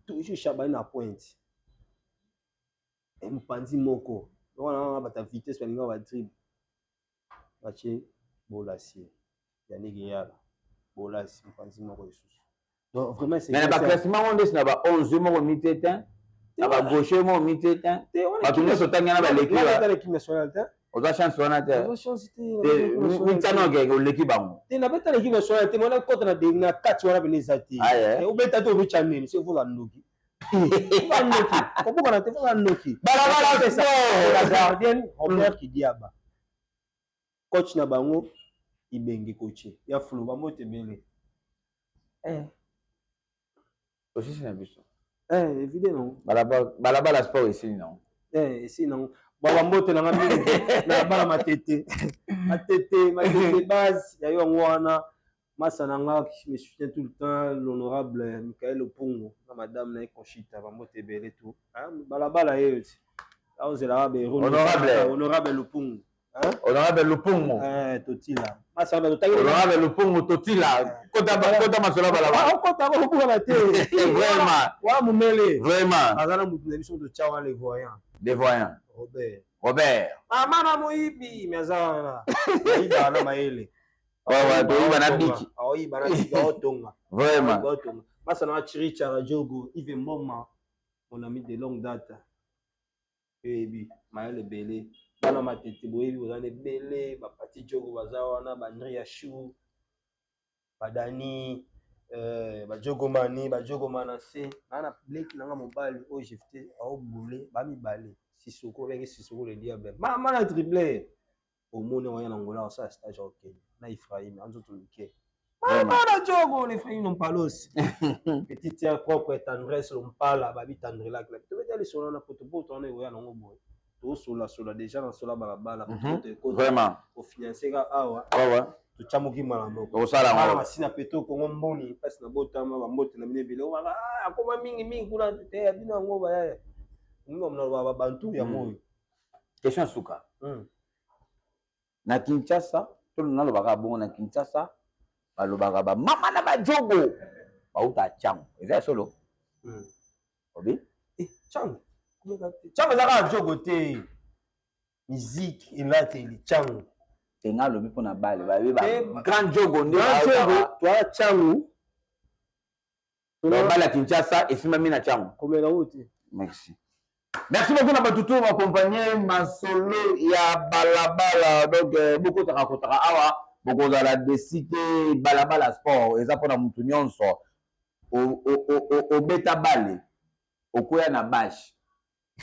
[SPEAKER 2] Toujours Chabani à pointe. Et Mpandi Moko. On a ta vitesse, on va dribble. Mathieu Bolassier. Yannick Yala. Bolassier, Mpandi Moko. Donc vraiment, c'est.
[SPEAKER 1] Mais le classement, on est là 11 mois mi-temps. Ça va gaucher mon mi-temps. Bah, tout le monde s'entend dans l'équipe.
[SPEAKER 2] Dans l'équipe nationale.
[SPEAKER 1] oza chance wana te
[SPEAKER 2] oza chance te
[SPEAKER 1] mitano okeke oleki bango
[SPEAKER 2] te nabeta l'équipe nationale te mwana kota na kati wana pene eza te obeta te obecha nini se ovoza ndoki obokana te voza ndoki la gardienne Robert Kidiaba coach na bango Ibenge coaché ya flo bango tebele
[SPEAKER 1] osisi na biso
[SPEAKER 2] évidemment
[SPEAKER 1] balabala sport esili nango
[SPEAKER 2] esili nango bambote nanga mingi na bala matete base ya yo yango wana masa nanga me soutient tout le temps l'honorable Michael Opungo na madame na Conchita bambote ebele tout balabala ye aozelaka honorable Opungo
[SPEAKER 1] honorable Lupungu
[SPEAKER 2] totila
[SPEAKER 1] honorable Lupungu totila kota masola balabala
[SPEAKER 2] kota ko bukana te
[SPEAKER 1] vraiment
[SPEAKER 2] wa mumele
[SPEAKER 1] vraiment
[SPEAKER 2] azana mutu na biso to chawa les
[SPEAKER 1] voyants Robert
[SPEAKER 2] mana moyibi mezana iba na maele
[SPEAKER 1] iba na biki
[SPEAKER 2] iba na biki otonga
[SPEAKER 1] vraiment
[SPEAKER 2] masa na chiricha rajogo Yves Mboma mon ami de longue date ebi maele belé bana matete boyebi ozana ebele bapati jogo baza wana bandri ya shu badani bajogo manase nana blake nanga mobali oyo jefte aobule bamibale sisoko benge sisoko le diable mana dribble omone wanya na ngola osala stage au Kenya na Ifrahim anzoto mike mana jogo le Ifrahim Lompalosi petite ya propre tendresse Lompala babi tendrela la tobeta le solo na potopoto on eya nango boy to sola déjà na sola balabala
[SPEAKER 1] vraiment
[SPEAKER 2] au financer ka awa to chamuki malambo
[SPEAKER 1] osala
[SPEAKER 2] mala masina peto kongo mboni pasi na botama bambote na bine bile wala akoma mingi kuna te ya bino ngo ba ngo mna bantu ya moyo
[SPEAKER 1] question suka na Kinshasa to nalobaka bongo na Kinshasa balobaka ba mama na bajogo bauta chango eza solo obi
[SPEAKER 2] chango chango zaka jogo te musique elate li chango
[SPEAKER 1] tenga lobi pona bale ba grand jogo ndio
[SPEAKER 2] toi chango
[SPEAKER 1] bala Kinshasa esimami na chango
[SPEAKER 2] komela wote
[SPEAKER 1] merci beaucoup na batutu m'accompagner masolo ya balabala donc beaucoup takakotaka awa bokozala desite balabala sport eza pona mutu nyonso obeta bale okoya na bash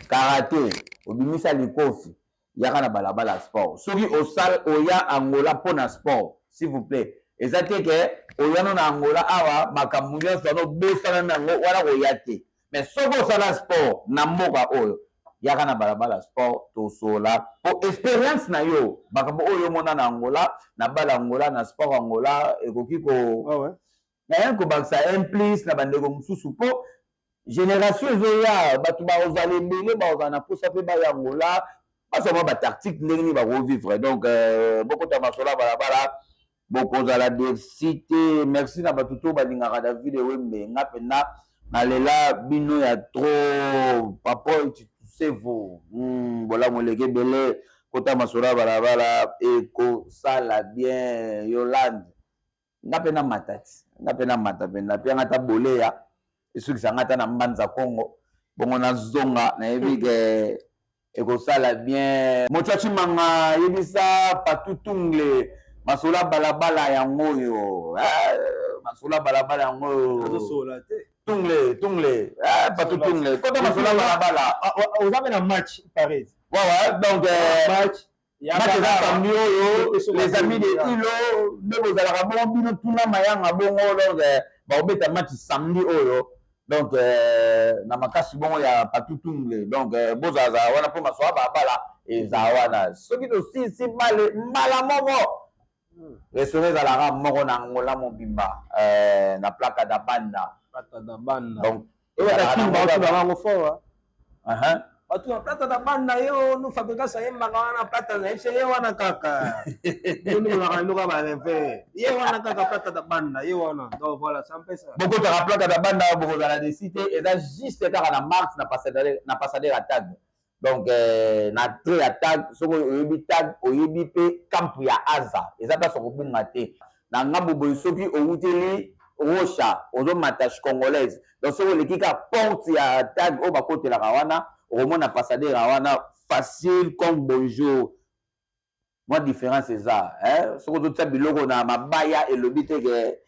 [SPEAKER 1] karate obimisa likofi yaka na balabala sport soki osal oya Angola pona sport s'il vous plaît eza te ke oya no na Angola awa makambo nyonso ano bosana nango wana koya te mais soki osala sport na mboka oyo yaka na balabala sport tosola po expérience na yo makambo oyo mona na Angola na bala Angola na sport Angola ekoki ko na kobakisa implice na bandeko mosusu po génération ezoya bato baozala ebele baozala na posa mpe baya Angola basoma batactique ndenge nini bakovivre donc bokota masola balabala bokozala desite merci na bato to balingaka David Ewembe nga mpena nalela bino ya trop papa sevo bolamu eleki ebele kota masola balabala ekosala bien Yolande nga mpe na matati nga mpe na mata mpena mpe nga ta boleya esukisa nga ta na mbanza Congo bongo nazonga nayebi ke ekosala bien moto chimanga yebisa patutungle masola balabala yango oyo masola balabala yango oyo tungle patutungle kota masola balabala
[SPEAKER 2] ozabe na match Paris
[SPEAKER 1] donc
[SPEAKER 2] match
[SPEAKER 1] eza samedi oyo les amis de Ilo nde bozalaka bongo bino tuna mayanga bongo donc baobeta match samedi oyo donc na makasi bongo ya patutungle donc bozala wana mpo masola balabala eza wana soki tosisi bale mbala moko restaurant ezalaka moko na Angola mobimba na plaka da banda donc
[SPEAKER 2] watu na plata da banda yo no fabrikasa yembaka wana plata na ye wana kaka ndio ndio ba reve ye wana kaka plata da banda ye wana donc voilà ça mpesa
[SPEAKER 1] beaucoup de plata da banda beaucoup dans la cité et là juste kaka na marque na passader à tag donc na tre ya tag soko oyebi tag oyebi pe camp ya aza eza pas soko bunga te na ngambo boy soki owuteli rocha ozo matache congolaise donc soko lekika porte ya tag o bakotela wana omona passader wana facile comme bonjour moi différence eza soko totia biloko na mabaya elobi te ke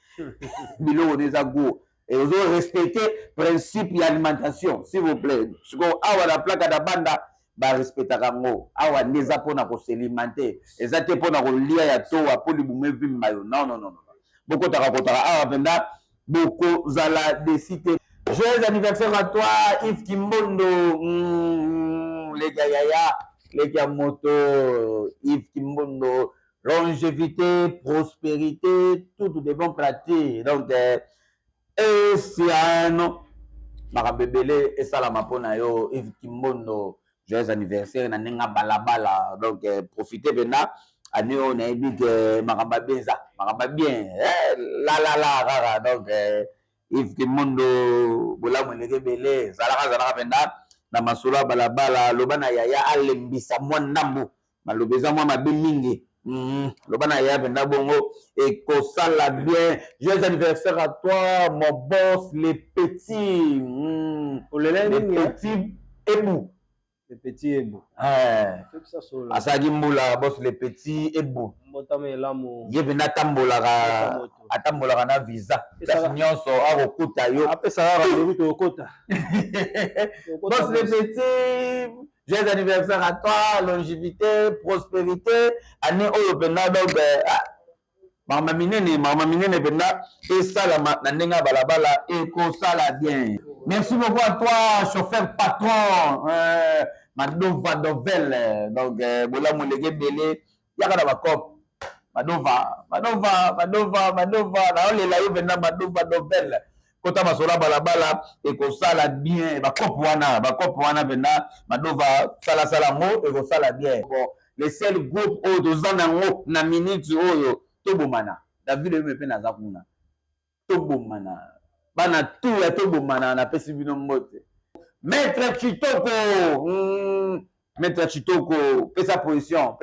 [SPEAKER 1] biloko neza go et ozo respecter principe ya alimentation s'il vous plaît siko awa na plaka na banda ba respectaka ngo awa neza pona ko s'alimenter eza te pona ko lia ya towa po libume vimba yo non non non boko kotaka awa penda boko zala décider. Joyeux anniversaire à toi Yves Kimbondo, les yaya, les moto, Yves Kimbondo, longévité, prospérité, tout de bonnes pratiques. Donc, c'est un Marabébélé et Salamapona yo, Yves Kimbondo, joyeux anniversaire, Nanenga Balabala. Donc, profitez maintenant. Année on a dit que Marababeza, Marababien, la, rara. Donc, Yves Kimbondo, Bola Mweneke Bele, Zalaka Penda, Namasula Balabala, Lobana Yaya, Alembisa, Mwanambu, Malobeza, Mwa Mabilingi, Lobana Yaya Penda Bongo, et Kosala bien. Joyeux anniversaire à toi, mon boss, les petits, les petits ébou.
[SPEAKER 2] Les petits ébou.
[SPEAKER 1] Asagi Mboula, boss, les petits ébou. Yebena atambolaka na visa kasi nyonso akokuta yo
[SPEAKER 2] apesaka rendez-vous okota.
[SPEAKER 1] Boss les petits, joyeux anniversaire à toi, longévité, prospérité, année oyo penda donc mama minene penda esalama na ndenga balabala ekosala bien. Merci beaucoup à toi chauffeur patron Madova Dovel, donc bola molege belé yaka na bakop Madova, na olela yo vena Madova Dovel. Kota masola balabala ekosala bien, bakop wana vena Madova sala mo ekosala bien. Bon, les seuls groupes oyo tozana ngo na minute oyo tobomana. David yo mepe naza kuna. Tobomana. Bana tout ya tobomana na pesi bino mbote. Maître Chitoko, pesa position,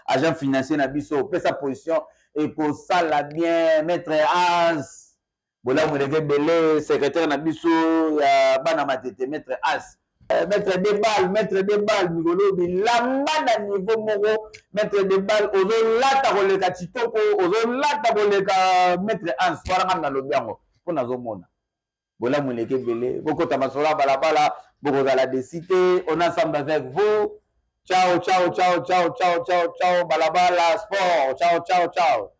[SPEAKER 1] agent financier na biso, pesa position, et pour ça la bien, Maître As, Bola Mweneke Bele, secrétaire na biso, Bana Matete, Maître As, Maître Debal, Migolo, Bilamba na niveau moko, Maître Debal, ozo lata koleka Chitoko, ozo lata koleka Maître As, waranga na lobiango, pour nazo mona. Bola Mweneke Bele, Boko Tamasola Balabala, Boko Zala Décité, on est ensemble avec vous. Ciao, Balabala Sport, ciao.